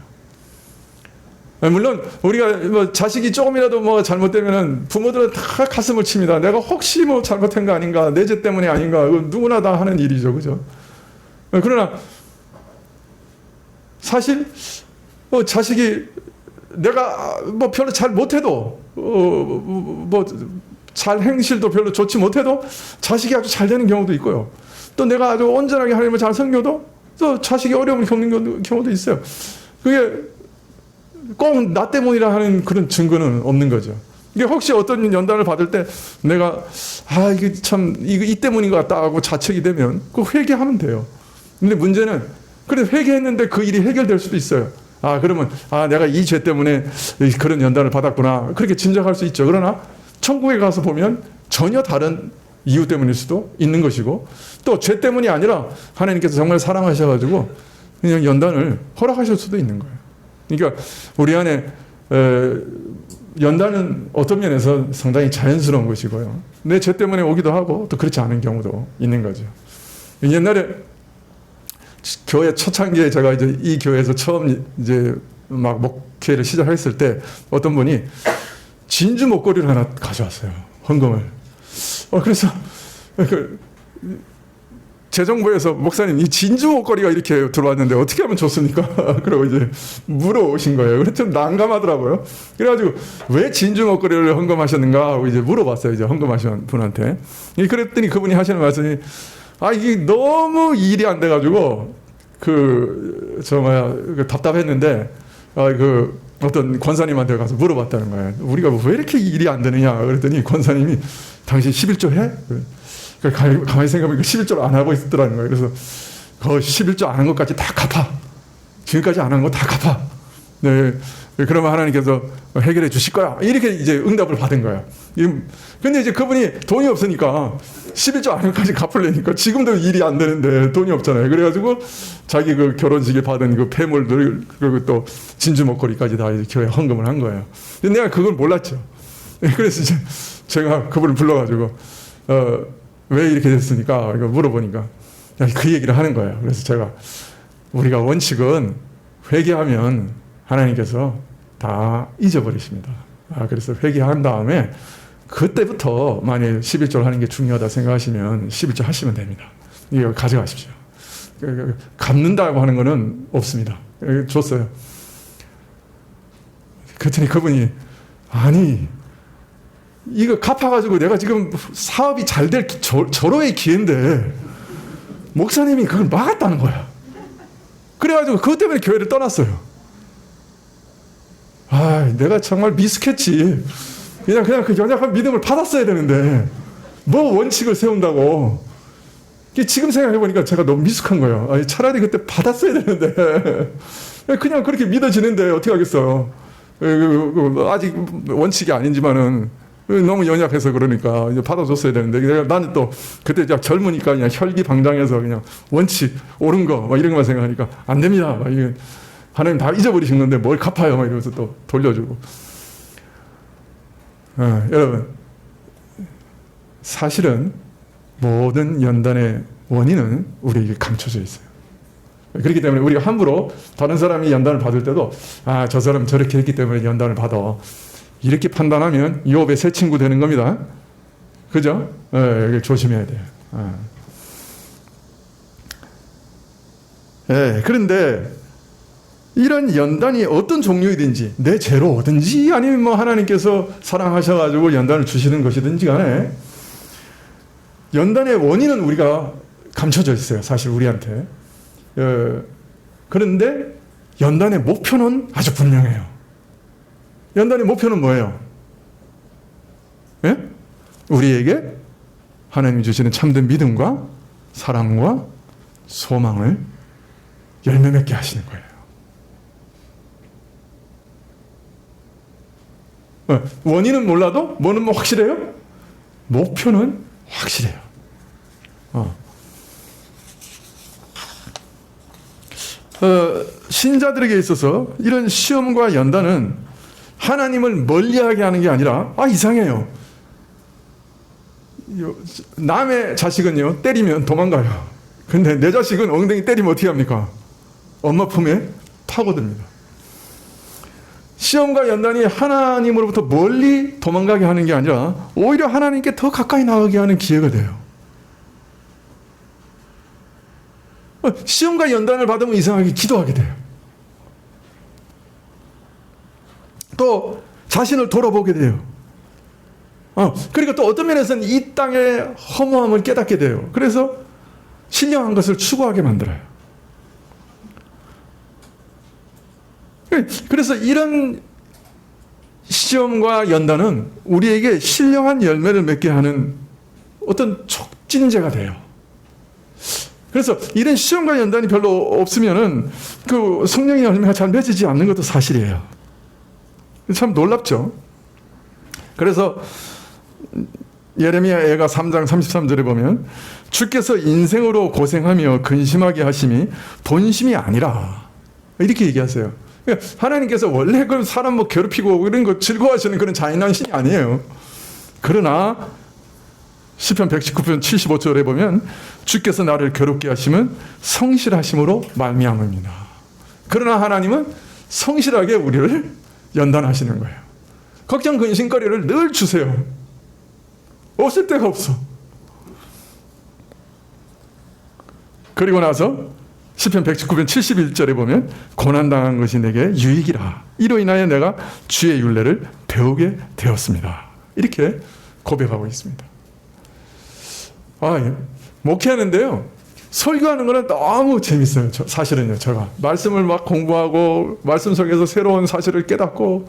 물론 우리가 뭐 자식이 조금이라도 뭐 잘못되면은 부모들은 다 가슴을 칩니다. 내가 혹시 뭐 잘못한 거 아닌가, 내 죄 때문에 아닌가, 누구나 다 하는 일이죠, 그죠? 그러나 사실 자식이 내가 뭐 별로 잘 못해도 뭐 잘 행실도 별로 좋지 못해도 자식이 아주 잘 되는 경우도 있고요. 또 내가 아주 온전하게 하나님을 잘 섬겨도 또 자식이 어려움을 겪는 경우도 있어요. 그게 꼭 나 때문이라 하는 그런 증거는 없는 거죠. 이게 혹시 어떤 연단을 받을 때 내가 이게 참 이 때문인 것 같다 하고 자책이 되면 꼭 회개하면 돼요. 근데 문제는 그래 회개했는데 그 일이 해결될 수도 있어요. 그러면 내가 이 죄 때문에 그런 연단을 받았구나, 그렇게 짐작할 수 있죠. 그러나 천국에 가서 보면 전혀 다른 이유 때문일 수도 있는 것이고, 또 죄 때문이 아니라 하나님께서 정말 사랑하셔가지고 그냥 연단을 허락하실 수도 있는 거예요. 그러니까 우리 안에 연단은 어떤 면에서 상당히 자연스러운 것이고요. 내 죄 때문에 오기도 하고 또 그렇지 않은 경우도 있는 거죠. 옛날에 교회 초창기에 제가 이제 이 교회에서 처음 이제 막 목회를 시작했을 때 어떤 분이 진주 목걸이를 하나 가져왔어요. 헌금을. 그래서 재정부에서 목사님 이 진주 목걸이가 이렇게 들어왔는데 어떻게 하면 좋습니까? 그러고 이제 물어오신 거예요. 그래서 좀 난감하더라고요. 그래가지고 왜 진주 목걸이를 헌금하셨는가 하고 이제 물어봤어요. 이제 헌금하신 분한테. 그랬더니 그분이 하시는 말씀이 이게 너무 일이 안 돼가지고 답답했는데 어떤 권사님한테 가서 물어봤다는 거예요. 우리가 왜 이렇게 일이 안 되느냐 그랬더니 권사님이 당신 11조 해? 가만히 생각해보니까 11조를 안 하고 있었더라는 거예요. 그래서 그 11조 안 한 것까지 다 갚아. 지금까지 안 한 거 다 갚아. 네. 그러면 하나님께서 해결해 주실 거야. 이렇게 이제 응답을 받은 거야. 근데 이제 그분이 돈이 없으니까 11조 안 한 것까지 갚으려니까 지금도 일이 안 되는데 돈이 없잖아요. 그래가지고 자기 그 결혼식에 받은 그 폐물들, 그리고 또 진주 목걸이까지 다 이제 교회에 헌금을 한 거예요. 근데 내가 그걸 몰랐죠. 그래서 이제 제가 그분을 불러가지고, 왜 이렇게 됐습니까? 이거 물어보니까 그 얘기를 하는 거예요. 그래서 제가 우리가 원칙은 회개하면 하나님께서 다 잊어버리십니다. 그래서 회개한 다음에 그때부터 만약 11조를 하는 게 중요하다 생각하시면 11조 하시면 됩니다. 이거 가져가십시오. 갚는다고 하는 거는 없습니다. 줬어요. 그랬더니 그분이 이거 갚아가지고 내가 지금 사업이 잘 될 절호의 기회인데 목사님이 그걸 막았다는 거야. 그래가지고 그것 때문에 교회를 떠났어요. 내가 정말 미숙했지. 그냥 그 연약한 믿음을 받았어야 되는데 뭐 원칙을 세운다고. 지금 생각해보니까 제가 너무 미숙한 거예요. 차라리 그때 받았어야 되는데 그냥 그렇게 믿어지는데 어떻게 하겠어요. 아직 원칙이 아닌지만은 너무 연약해서 그러니까 이제 받아줬어야 되는데 나는 또 그때 젊으니까 그냥 혈기방장해서 그냥 원칙 옳은 거 막 이런 것만 생각하니까 안 됩니다. 막 이게 하나님 다 잊어버리신 건데 뭘 갚아요? 막 이러면서 또 돌려주고. 여러분, 사실은 모든 연단의 원인은 우리에게 감춰져 있어요. 그렇기 때문에 우리가 함부로 다른 사람이 연단을 받을 때도 저 사람 저렇게 했기 때문에 연단을 받아, 이렇게 판단하면 욥의 새 친구 되는 겁니다. 그죠? 조심해야 돼요. 그런데 이런 연단이 어떤 종류이든지, 내 죄로 오든지 아니면 뭐 하나님께서 사랑하셔가지고 연단을 주시는 것이든지 간에 연단의 원인은 우리가 감춰져 있어요. 사실 우리한테. 그런데 연단의 목표는 아주 분명해요. 연단의 목표는 뭐예요? 예? 우리에게 하나님이 주시는 참된 믿음과 사랑과 소망을 열매 맺게 하시는 거예요. 원인은 몰라도 뭐는 뭐 확실해요? 목표는 확실해요. 신자들에게 있어서 이런 시험과 연단은 하나님을 멀리하게 하는 게 아니라 이상해요. 남의 자식은요 때리면 도망가요. 근데 내 자식은 엉덩이 때리면 어떻게 합니까? 엄마 품에 파고듭니다. 시험과 연단이 하나님으로부터 멀리 도망가게 하는 게 아니라 오히려 하나님께 더 가까이 나가게 하는 기회가 돼요. 시험과 연단을 받으면 이상하게 기도하게 돼요. 또 자신을 돌아보게 돼요. 그리고 또 어떤 면에서는 이 땅의 허무함을 깨닫게 돼요. 그래서 신령한 것을 추구하게 만들어요. 그래서 이런 시험과 연단은 우리에게 신령한 열매를 맺게 하는 어떤 촉진제가 돼요. 그래서 이런 시험과 연단이 별로 없으면은 그 성령의 열매가 잘 맺어지지 않는 것도 사실이에요. 참 놀랍죠. 그래서 예레미야 애가 3장 33절에 보면 주께서 인생으로 고생하며 근심하게 하심이 본심이 아니라 이렇게 얘기하세요. 그러니까 하나님께서 원래 그 사람 뭐 괴롭히고 이런 거 즐거워하시는 그런 잔인한 신이 아니에요. 그러나 시편 119편 75절에 보면 주께서 나를 괴롭게 하시면 성실하심으로 말미암습니다. 그러나 하나님은 성실하게 우리를 연단하시는 거예요. 걱정 근심거리를 늘 주세요. 없을 데가 없어. 그리고 나서 시편 119편 71절에 보면 고난당한 것이 내게 유익이라. 이로 인하여 내가 주의 율례를 배우게 되었습니다. 이렇게 고백하고 있습니다. 목회하는데요. 설교하는 거는 너무 재밌어요. 사실은요. 제가 말씀을 막 공부하고 말씀 속에서 새로운 사실을 깨닫고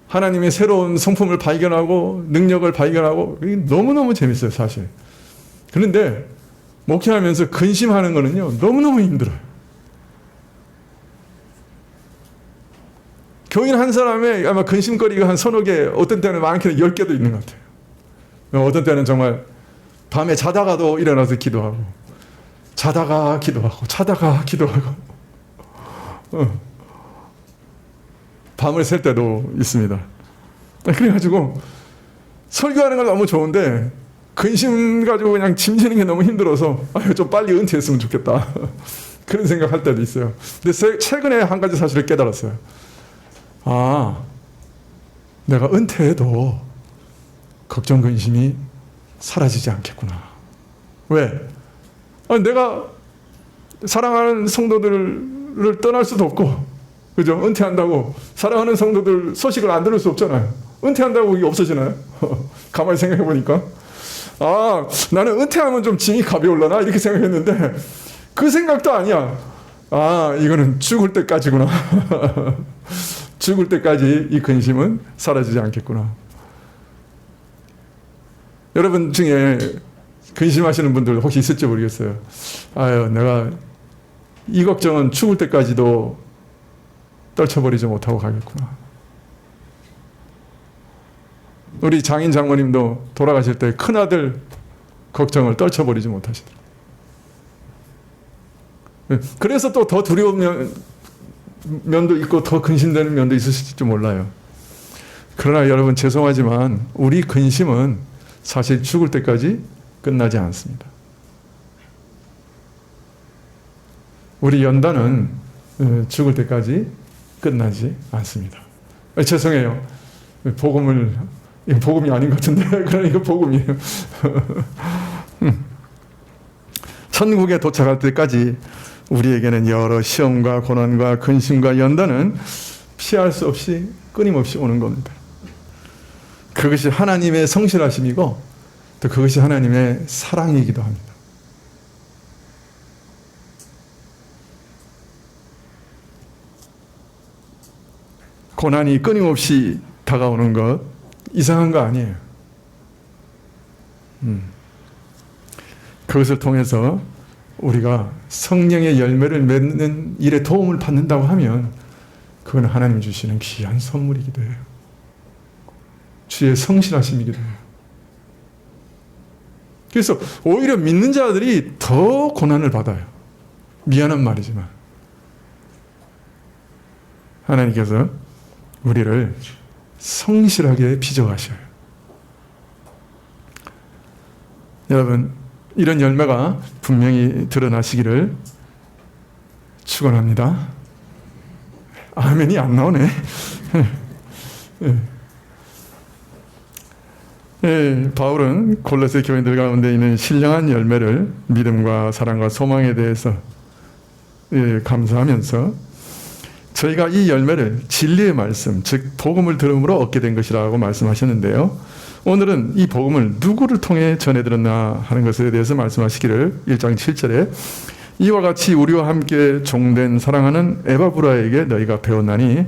하나님의 새로운 성품을 발견하고 능력을 발견하고 너무너무 재밌어요. 사실. 그런데 목회하면서 근심하는 거는요. 너무너무 힘들어요. 교인 한 사람의 아마 근심거리가 한 서너 개, 어떤 때는 많게는 10개도 있는 것 같아요. 어떤 때는 정말 밤에 자다가도 일어나서 기도하고 자다가 기도하고 자다가 기도하고 밤을 샐 때도 있습니다. 그래가지고 설교하는 건 너무 좋은데 근심 가지고 그냥 짐지는 게 너무 힘들어서 좀 빨리 은퇴했으면 좋겠다. 그런 생각할 때도 있어요. 근데 최근에 한 가지 사실을 깨달았어요. 내가 은퇴해도 걱정 근심이 사라지지 않겠구나. 왜? 내가 사랑하는 성도들을 떠날 수도 없고, 그죠? 은퇴한다고 사랑하는 성도들 소식을 안 들을 수 없잖아요. 은퇴한다고 이게 없어지나요? 가만히 생각해 보니까 나는 은퇴하면 좀 짐이 가벼울라나 이렇게 생각했는데 그 생각도 아니야. 이거는 죽을 때까지구나. 죽을 때까지 이 근심은 사라지지 않겠구나. 여러분 중에 근심하시는 분들 혹시 있을지 모르겠어요. 내가 이 걱정은 죽을 때까지도 떨쳐버리지 못하고 가겠구나. 우리 장인 장모님도 돌아가실 때 큰아들 걱정을 떨쳐버리지 못하시더라고요. 그래서 또 더 두려운 면도 있고 더 근심되는 면도 있으실지 몰라요. 그러나 여러분 죄송하지만 우리 근심은 사실 죽을 때까지 끝나지 않습니다. 우리 연단은 죽을 때까지 끝나지 않습니다. 죄송해요. 이거 복음이 아닌 것 같은데 그러나 이거 복음이에요. 천국에 도착할 때까지 우리에게는 여러 시험과 고난과 근심과 연단은 피할 수 없이 끊임없이 오는 겁니다. 그것이 하나님의 성실하심이고 또 그것이 하나님의 사랑이기도 합니다. 고난이 끊임없이 다가오는 것 이상한 거 아니에요. 그것을 통해서 우리가 성령의 열매를 맺는 일에 도움을 받는다고 하면 그건 하나님 주시는 귀한 선물이기도 해요. 주의 성실하심이기도 해요. 그래서 오히려 믿는 자들이 더 고난을 받아요. 미안한 말이지만 하나님께서 우리를 성실하게 빚어가셔요. 여러분, 이런 열매가 분명히 드러나시기를 축원합니다. 아멘이 안 나오네. 바울은 골로새 교인들 가운데 있는 신령한 열매를 믿음과 사랑과 소망에 대해서 감사하면서 저희가 이 열매를 진리의 말씀, 즉 복음을 들음으로 얻게 된 것이라고 말씀하셨는데요. 오늘은 이 복음을 누구를 통해 전해들었나 하는 것에 대해서 말씀하시기를 1장 7절에 이와 같이 우리와 함께 종된 사랑하는 에바브라에게 너희가 배웠나니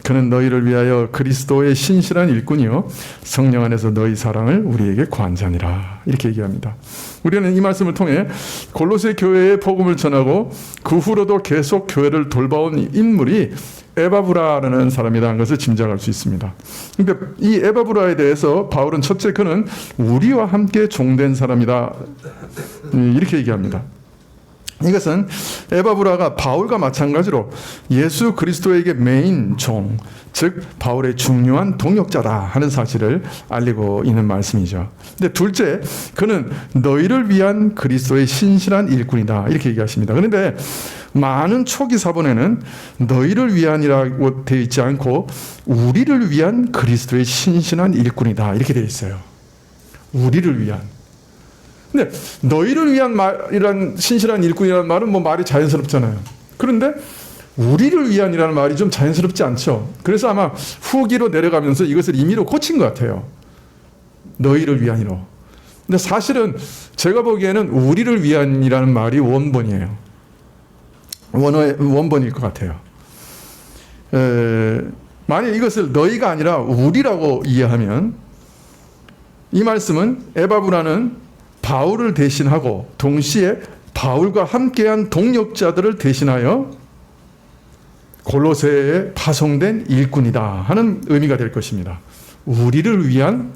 그는 너희를 위하여 그리스도의 신실한 일꾼이요 성령 안에서 너희 사랑을 우리에게 관자니라. 이렇게 얘기합니다. 우리는 이 말씀을 통해 골로새 교회의 복음을 전하고 그 후로도 계속 교회를 돌봐온 인물이 에바브라라는 사람이라는 것을 짐작할 수 있습니다. 그런데 이 에바브라에 대해서 바울은 첫째 그는 우리와 함께 종된 사람이다. 이렇게 얘기합니다. 이것은 에바브라가 바울과 마찬가지로 예수 그리스도에게 메인 종, 즉 바울의 중요한 동역자다 하는 사실을 알리고 있는 말씀이죠. 근데 둘째, 그는 너희를 위한 그리스도의 신실한 일꾼이다 이렇게 얘기하십니다. 그런데 많은 초기 사본에는 너희를 위한이라고 되어 있지 않고 우리를 위한 그리스도의 신실한 일꾼이다 이렇게 되어 있어요. 우리를 위한. 근데 너희를 위한 말이란 신실한 일꾼이라는 말은 뭐 말이 자연스럽잖아요. 그런데 우리를 위한이라는 말이 좀 자연스럽지 않죠. 그래서 아마 후기로 내려가면서 이것을 임의로 고친 것 같아요. 너희를 위한이로. 근데 사실은 제가 보기에는 우리를 위한이라는 말이 원본이에요. 원본일 것 같아요. 만약 이것을 너희가 아니라 우리라고 이해하면 이 말씀은 에바브라는 바울을 대신하고 동시에 바울과 함께한 동역자들을 대신하여 골로새에 파송된 일꾼이다 하는 의미가 될 것입니다. 우리를 위한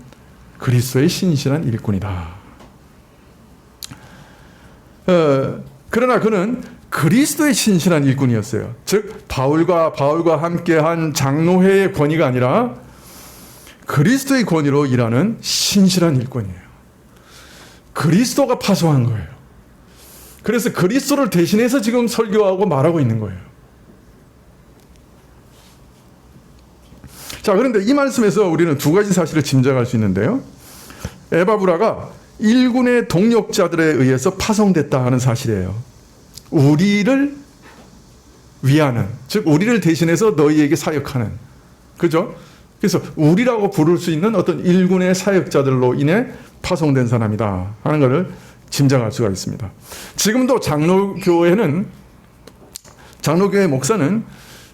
그리스도의 신실한 일꾼이다. 그러나 그는 그리스도의 신실한 일꾼이었어요. 즉 바울과 함께한 장로회의 권위가 아니라 그리스도의 권위로 일하는 신실한 일꾼이에요. 그리스도가 파송한 거예요. 그래서 그리스도를 대신해서 지금 설교하고 말하고 있는 거예요. 자, 그런데 이 말씀에서 우리는 두 가지 사실을 짐작할 수 있는데요. 에바브라가 일군의 동역자들에 의해서 파송됐다 하는 사실이에요. 우리를 위하는, 즉 우리를 대신해서 너희에게 사역하는, 그죠? 그래서 우리라고 부를 수 있는 어떤 일군의 사역자들로 인해 파송된 사람이다 하는 것을 짐작할 수가 있습니다. 지금도 장로교회 목사는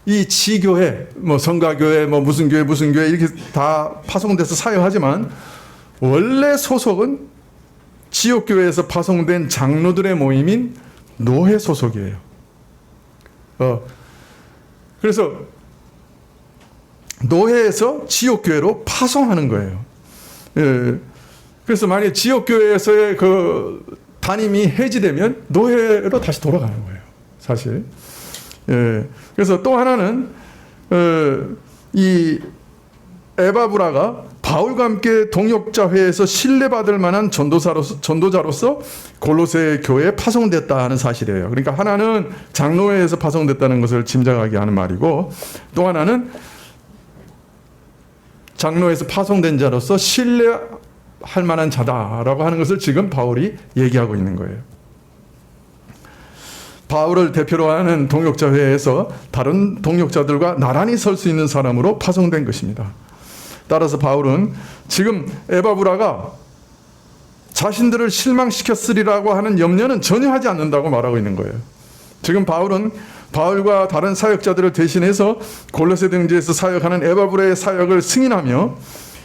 이 지교회, 뭐 성가교회, 뭐 무슨 교회 이렇게 다 파송돼서 사역하지만 원래 소속은 지옥교회에서 파송된 장로들의 모임인 노회 소속이에요. 그래서 노회에서 지옥교회로 파송하는 거예요. 그래서 만약 지옥교회에서의 그 담임이 해지되면 노회로 다시 돌아가는 거예요. 사실. 그래서 또 하나는 이 에바브라가 바울과 함께 동역자회에서 신뢰받을 만한 전도자로서 골로새 교회에 파송됐다 하는 사실이에요. 그러니까 하나는 장로회에서 파송됐다는 것을 짐작하게 하는 말이고, 또 하나는 장로에서 파송된 자로서 신뢰할 만한 자다라고 하는 것을 지금 바울이 얘기하고 있는 거예요. 바울을 대표로 하는 동역자회에서 다른 동역자들과 나란히 설 수 있는 사람으로 파송된 것입니다. 따라서 바울은 지금 에바브라가 자신들을 실망시켰으리라고 하는 염려는 전혀 하지 않는다고 말하고 있는 거예요. 지금 바울은 바울과 다른 사역자들을 대신해서 골로새 등지에서 사역하는 에바브라의 사역을 승인하며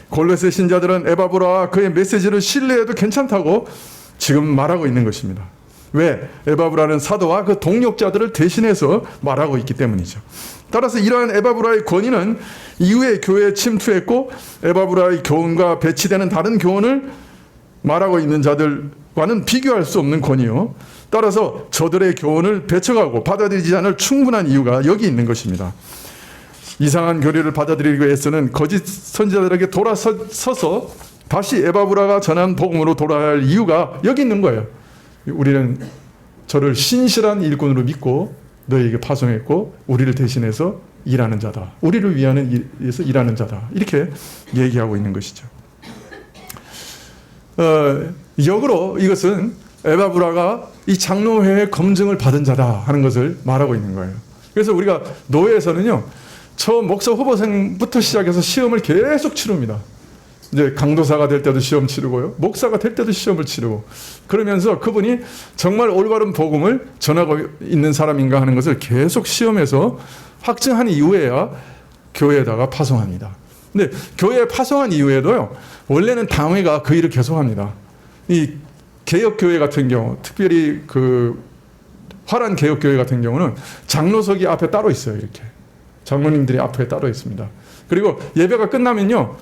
골로새 신자들은 에바브라와 그의 메시지를 신뢰해도 괜찮다고 지금 말하고 있는 것입니다. 왜? 에바브라는 사도와 그 동역자들을 대신해서 말하고 있기 때문이죠. 따라서 이러한 에바브라의 권위는 이후에 교회에 침투했고 에바브라의 교훈과 배치되는 다른 교훈을 말하고 있는 자들과는 비교할 수 없는 권위요. 따라서 저들의 교훈을 배척하고 받아들이지 않을 충분한 이유가 여기 있는 것입니다. 이상한 교리를 받아들이기 위해서는 거짓 선지자들에게 돌아서서 다시 에바브라가 전한 복음으로 돌아야 할 이유가 여기 있는 거예요. 우리는 저를 신실한 일꾼으로 믿고 너희에게 파송했고 우리를 대신해서 일하는 자다. 우리를 위해서 일하는 자다. 이렇게 얘기하고 있는 것이죠. 역으로 이것은 에바브라가 이 장로회의 검증을 받은 자다 하는 것을 말하고 있는 거예요. 그래서 우리가 노회에서는요, 처음 목사 후보생부터 시작해서 시험을 계속 치릅니다. 이제 강도사가 될 때도 시험 치르고요, 목사가 될 때도 시험을 치르고, 그러면서 그분이 정말 올바른 복음을 전하고 있는 사람인가 하는 것을 계속 시험해서 확증한 이후에야 교회에다가 파송합니다. 근데 교회에 파송한 이후에도요, 원래는 당회가 그 일을 계속합니다. 이 개혁교회 같은 경우, 특별히 그 화란 개혁교회 같은 경우는 장로석이 앞에 따로 있어요. 이렇게 장로님들이 앞에 따로 있습니다. 그리고 예배가 끝나면요,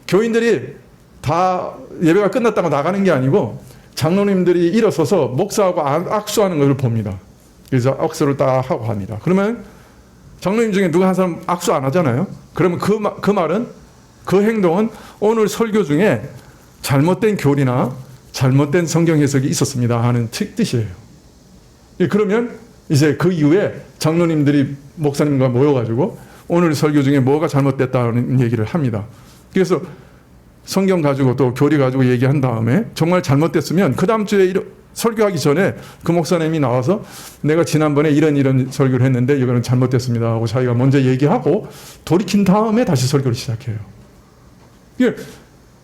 교인들이 다 예배가 끝났다고 나가는 게 아니고 장로님들이 일어서서 목사하고 악수하는 것을 봅니다. 그래서 악수를 딱 하고 합니다. 그러면 장로님 중에 누가 한 사람 악수 안 하잖아요. 그러면 그 말은, 그 행동은 오늘 설교 중에 잘못된 교리나 잘못된 성경 해석이 있었습니다 하는 뜻이에요. 그러면 이제 그 이후에 장로님들이 목사님과 모여가지고 오늘 설교 중에 뭐가 잘못됐다는 얘기를 합니다. 그래서 성경 가지고 또 교리 가지고 얘기한 다음에 정말 잘못됐으면 그 다음 주에 설교하기 전에 그 목사님이 나와서 내가 지난번에 이런 설교를 했는데 이거는 잘못됐습니다 하고 자기가 먼저 얘기하고 돌이킨 다음에 다시 설교를 시작해요.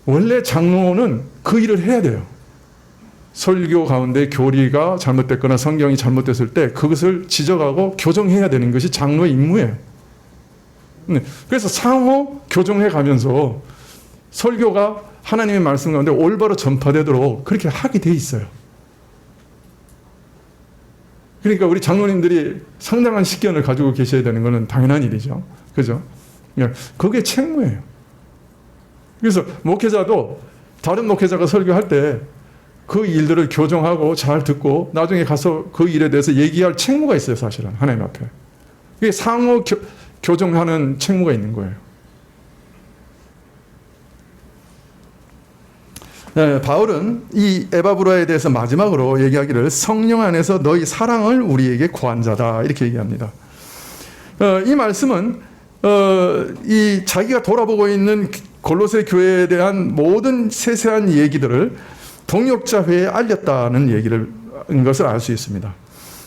원래 장로는 그 일을 해야 돼요. 설교 가운데 교리가 잘못됐거나 성경이 잘못됐을 때 그것을 지적하고 교정해야 되는 것이 장로의 임무예요. 그래서 상호 교정해 가면서 설교가 하나님의 말씀 가운데 올바로 전파되도록 그렇게 하게 돼 있어요. 그러니까 우리 장로님들이 상당한 식견을 가지고 계셔야 되는 것은 당연한 일이죠. 그죠? 그게 책무예요. 그래서 목회자도 다른 목회자가 설교할 때 그 일들을 교정하고 잘 듣고 나중에 가서 그 일에 대해서 얘기할 책무가 있어요. 사실은 하나님 앞에. 그게 상호 교정하는 책무가 있는 거예요. 네, 바울은 이 에바브라에 대해서 마지막으로 얘기하기를 성령 안에서 너희 사랑을 우리에게 구한 자다 이렇게 얘기합니다. 이 말씀은 이 자기가 돌아보고 있는 골로새 교회에 대한 모든 세세한 얘기들을 동역자 회에 알렸다는 것을 알 수 있습니다.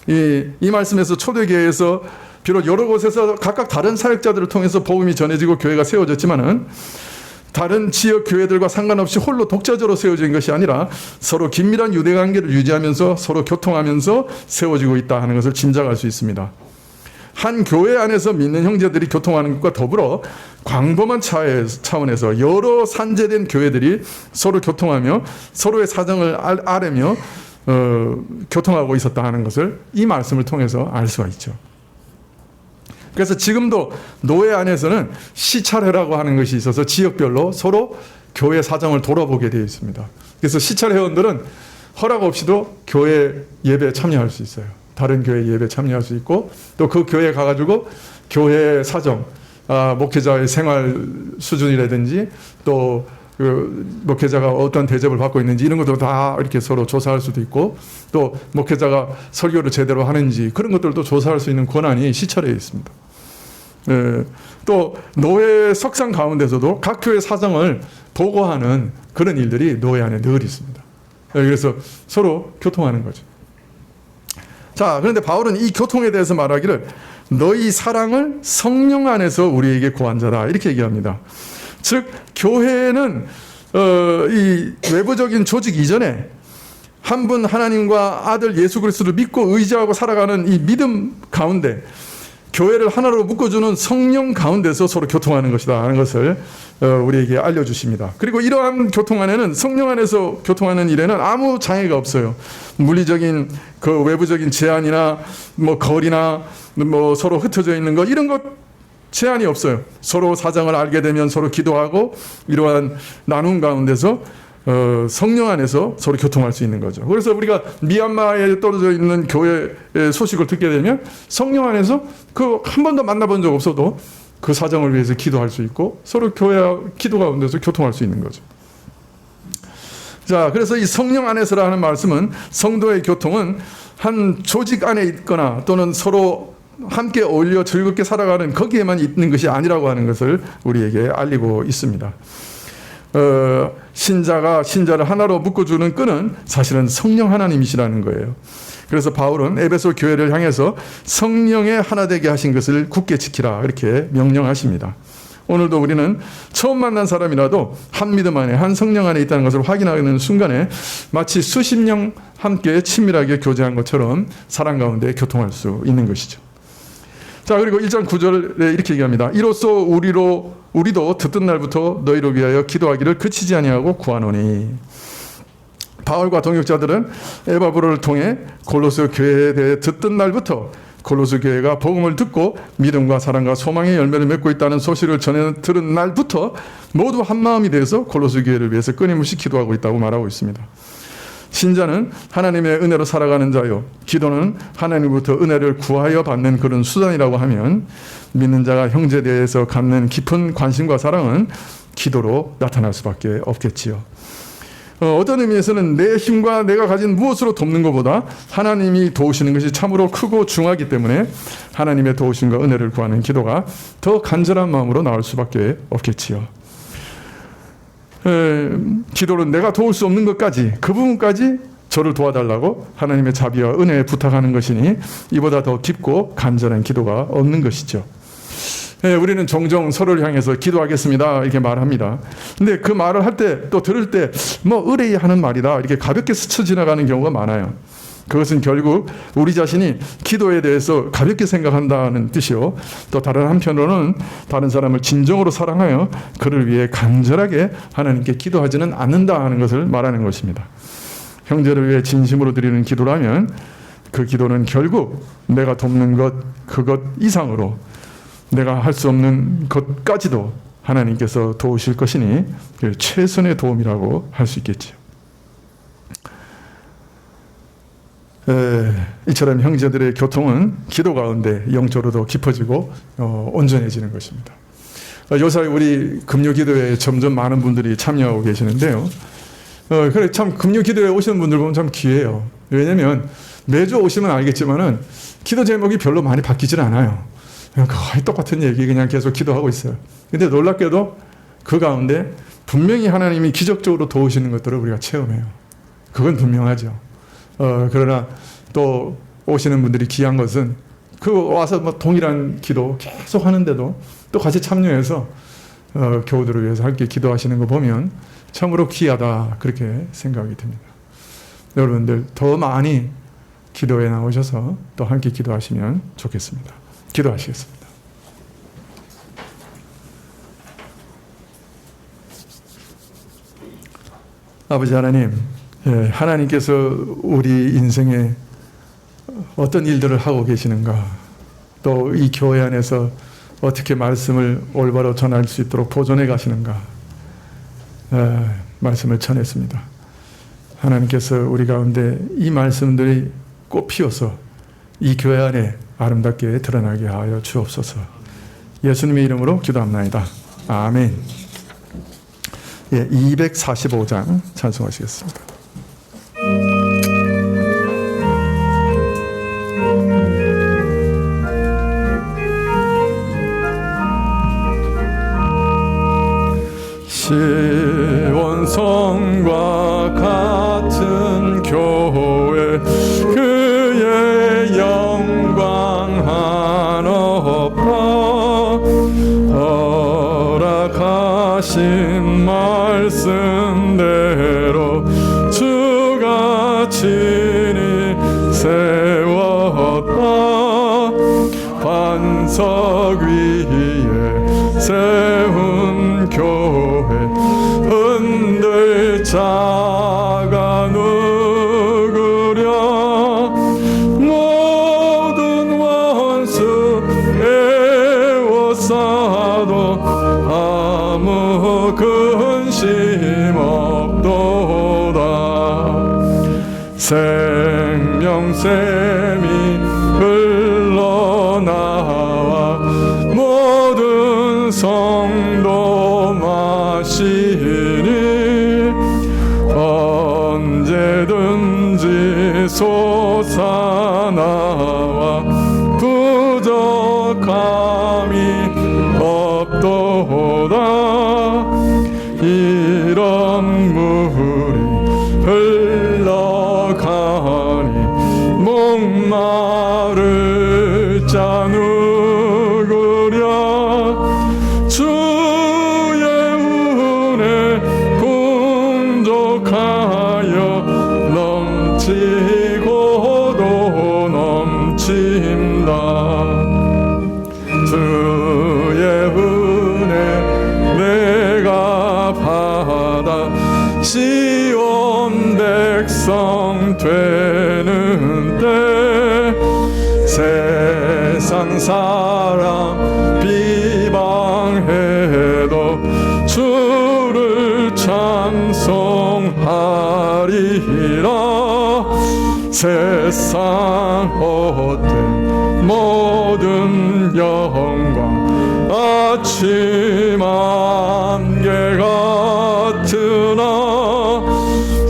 이 말씀에서 초대교회에서 비록 여러 곳에서 각각 다른 사역자들을 통해서 복음이 전해지고 교회가 세워졌지만은 다른 지역 교회들과 상관없이 홀로 독자적으로 세워진 것이 아니라 서로 긴밀한 유대관계를 유지하면서 서로 교통하면서 세워지고 있다 하는 것을 짐작할 수 있습니다. 한 교회 안에서 믿는 형제들이 교통하는 것과 더불어 광범한 차원에서 여러 산재된 교회들이 서로 교통하며 서로의 사정을 아뢰며 교통하고 있었다 하는 것을 이 말씀을 통해서 알 수가 있죠. 그래서 지금도 노회 안에서는 시찰회라고 하는 것이 있어서 지역별로 서로 교회 사정을 돌아보게 되어 있습니다. 그래서 시찰 회원들은 허락 없이도 교회 예배에 참여할 수 있어요. 다른 교회 예배에 참여할 수 있고 또 그 교회에 가가지고 교회 사정, 목회자의 생활 수준이라든지 또 그 목회자가 어떤 대접을 받고 있는지 이런 것도 다 이렇게 서로 조사할 수도 있고 또 목회자가 설교를 제대로 하는지 그런 것들도 조사할 수 있는 권한이 시찰에 있습니다. 또 노회 석상 가운데서도 각 교회 사정을 보고하는 그런 일들이 노회 안에 늘 있습니다. 그래서 서로 교통하는 거죠. 자, 그런데 바울은 이 교통에 대해서 말하기를 너희 사랑을 성령 안에서 우리에게 구한 자다 이렇게 얘기합니다. 즉 교회는 이 외부적인 조직 이전에 한 분 하나님과 아들 예수 그리스도를 믿고 의지하고 살아가는 이 믿음 가운데 교회를 하나로 묶어주는 성령 가운데서 서로 교통하는 것이다 하는 것을 우리에게 알려주십니다. 그리고 이러한 교통 안에는, 성령 안에서 교통하는 일에는 아무 장애가 없어요. 물리적인 그 외부적인 제한이나 뭐 거리나 뭐 서로 흩어져 있는 것, 이런 것 제한이 없어요. 서로 사정을 알게 되면 서로 기도하고 이러한 나눔 가운데서 성령 안에서 서로 교통할 수 있는 거죠. 그래서 우리가 미얀마에 떨어져 있는 교회의 소식을 듣게 되면 성령 안에서 그 한 번도 만나본 적 없어도 그 사정을 위해서 기도할 수 있고 서로 교회 기도 가운데서 교통할 수 있는 거죠. 자, 그래서 이 성령 안에서라는 말씀은 성도의 교통은 한 조직 안에 있거나 또는 서로 함께 어울려 즐겁게 살아가는 거기에만 있는 것이 아니라고 하는 것을 우리에게 알리고 있습니다. 신자가 신자를 하나로 묶어주는 끈은 사실은 성령 하나님이시라는 거예요. 그래서 바울은 에베소 교회를 향해서 성령의 하나 되게 하신 것을 굳게 지키라 이렇게 명령하십니다. 오늘도 우리는 처음 만난 사람이라도 한 믿음 안에, 한 성령 안에 있다는 것을 확인하는 순간에 마치 수십 년 함께 친밀하게 교제한 것처럼 사랑 가운데 교통할 수 있는 것이죠. 자, 그리고 1장 9절에 이렇게 얘기합니다. 이로써 우리도 듣던 날부터 너희를 위하여 기도하기를 그치지 아니하고 구하노니. 바울과 동역자들은 에바브로를 통해 골로새 교회에 대해 듣던 날부터 골로새 교회가 복음을 듣고 믿음과 사랑과 소망의 열매를 맺고 있다는 소식을 들은 날부터 모두 한 마음이 되어서 골로새 교회를 위해서 끊임없이 기도하고 있다고 말하고 있습니다. 신자는 하나님의 은혜로 살아가는 자요, 기도는 하나님으로부터 은혜를 구하여 받는 그런 수단이라고 하면 믿는 자가 형제에 대해서 갖는 깊은 관심과 사랑은 기도로 나타날 수밖에 없겠지요. 어떤 의미에서는 내 힘과 내가 가진 무엇으로 돕는 것보다 하나님이 도우시는 것이 참으로 크고 중하기 때문에 하나님의 도우심과 은혜를 구하는 기도가 더 간절한 마음으로 나올 수밖에 없겠지요. 기도는 내가 도울 수 없는 것까지, 그 부분까지 저를 도와달라고 하나님의 자비와 은혜에 부탁하는 것이니 이보다 더 깊고 간절한 기도가 없는 것이죠. 우리는 종종 서로를 향해서 기도하겠습니다 이렇게 말합니다. 근데 그 말을 할 때, 또 들을 때 뭐 의뢰이 하는 말이다 이렇게 가볍게 스쳐 지나가는 경우가 많아요. 그것은 결국 우리 자신이 기도에 대해서 가볍게 생각한다는 뜻이요, 또 다른 한편으로는 다른 사람을 진정으로 사랑하여 그를 위해 간절하게 하나님께 기도하지는 않는다 하는 것을 말하는 것입니다. 형제를 위해 진심으로 드리는 기도라면 그 기도는 결국 내가 돕는 것, 그것 이상으로 내가 할 수 없는 것까지도 하나님께서 도우실 것이니 최선의 도움이라고 할 수 있겠지요. 이처럼 형제들의 교통은 기도 가운데 영적으로도 깊어지고 온전해지는 것입니다. 요새 우리 금요기도회에 점점 많은 분들이 참여하고 계시는데요. 그래 참 금요기도회에 오시는 분들 보면 참 귀해요. 왜냐하면 매주 오시면 알겠지만은 기도 제목이 별로 많이 바뀌질 않아요. 거의 똑같은 얘기 그냥 계속 기도하고 있어요. 근데 놀랍게도 그 가운데 분명히 하나님이 기적적으로 도우시는 것들을 우리가 체험해요. 그건 분명하죠. 그러나 또 오시는 분들이 귀한 것은 그 와서 뭐 동일한 기도 계속 하는데도 또 같이 참여해서 교우들을 위해서 함께 기도하시는 거 보면 참으로 귀하다 그렇게 생각이 듭니다. 여러분들 더 많이 기도에 나오셔서 또 함께 기도하시면 좋겠습니다. 기도하시겠습니다. 아버지 하나님, 하나님께서 우리 인생에 어떤 일들을 하고 계시는가, 또 이 교회 안에서 어떻게 말씀을 올바로 전할 수 있도록 보존해 가시는가, 말씀을 전했습니다. 하나님께서 우리 가운데 이 말씀들이 꽃 피어서 이 교회 안에 아름답게 드러나게 하여 주옵소서. 예수님의 이름으로 기도합나이다. 아멘. 245장 찬송하시겠습니다. 시온성과 같은 교회 그의 영광 한없다 허락하신 말씀대로 주가 친히 세웠다 반석 반석 위에 세운 교회 흔들 자가 누구랴 모든 원수 애워싸도 아무 근심 없도다 생명샘이 흘러나와 모든 성도 마시니 언제든지 솟아나와 부족함이 없도다 이런 물이 흘러가니 목마를 자 누구랴 주의 은혜 풍족하여 넘치고도 넘친다 주의 은혜 내가 받아 시온 백성 되는 때 세상 사람 비방해도 주를 찬송하리라 세상 헛된 모든 영광 아침 안개 같으나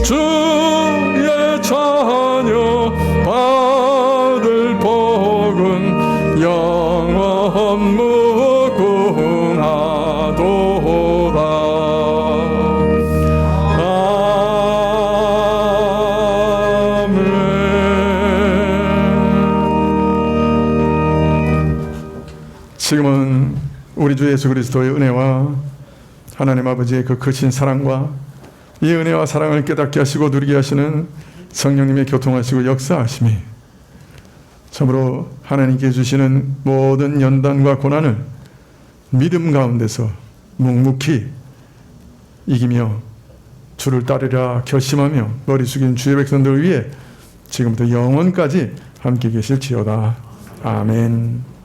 주의 자녀 받을 복은 영원 무궁하도다 아멘. 지금은 우리 주 예수 그리스도의 은혜와 하나님 아버지의 그 크신 사랑과 이 은혜와 사랑을 깨닫게 하시고 누리게 하시는 성령님의 교통하시고 역사하심이 참으로 하나님께 주시는 모든 연단과 고난을 믿음 가운데서 묵묵히 이기며 주를 따르라 결심하며 머리 숙인 주의 백성들 위해 지금부터 영원까지 함께 계실지어다. 아멘.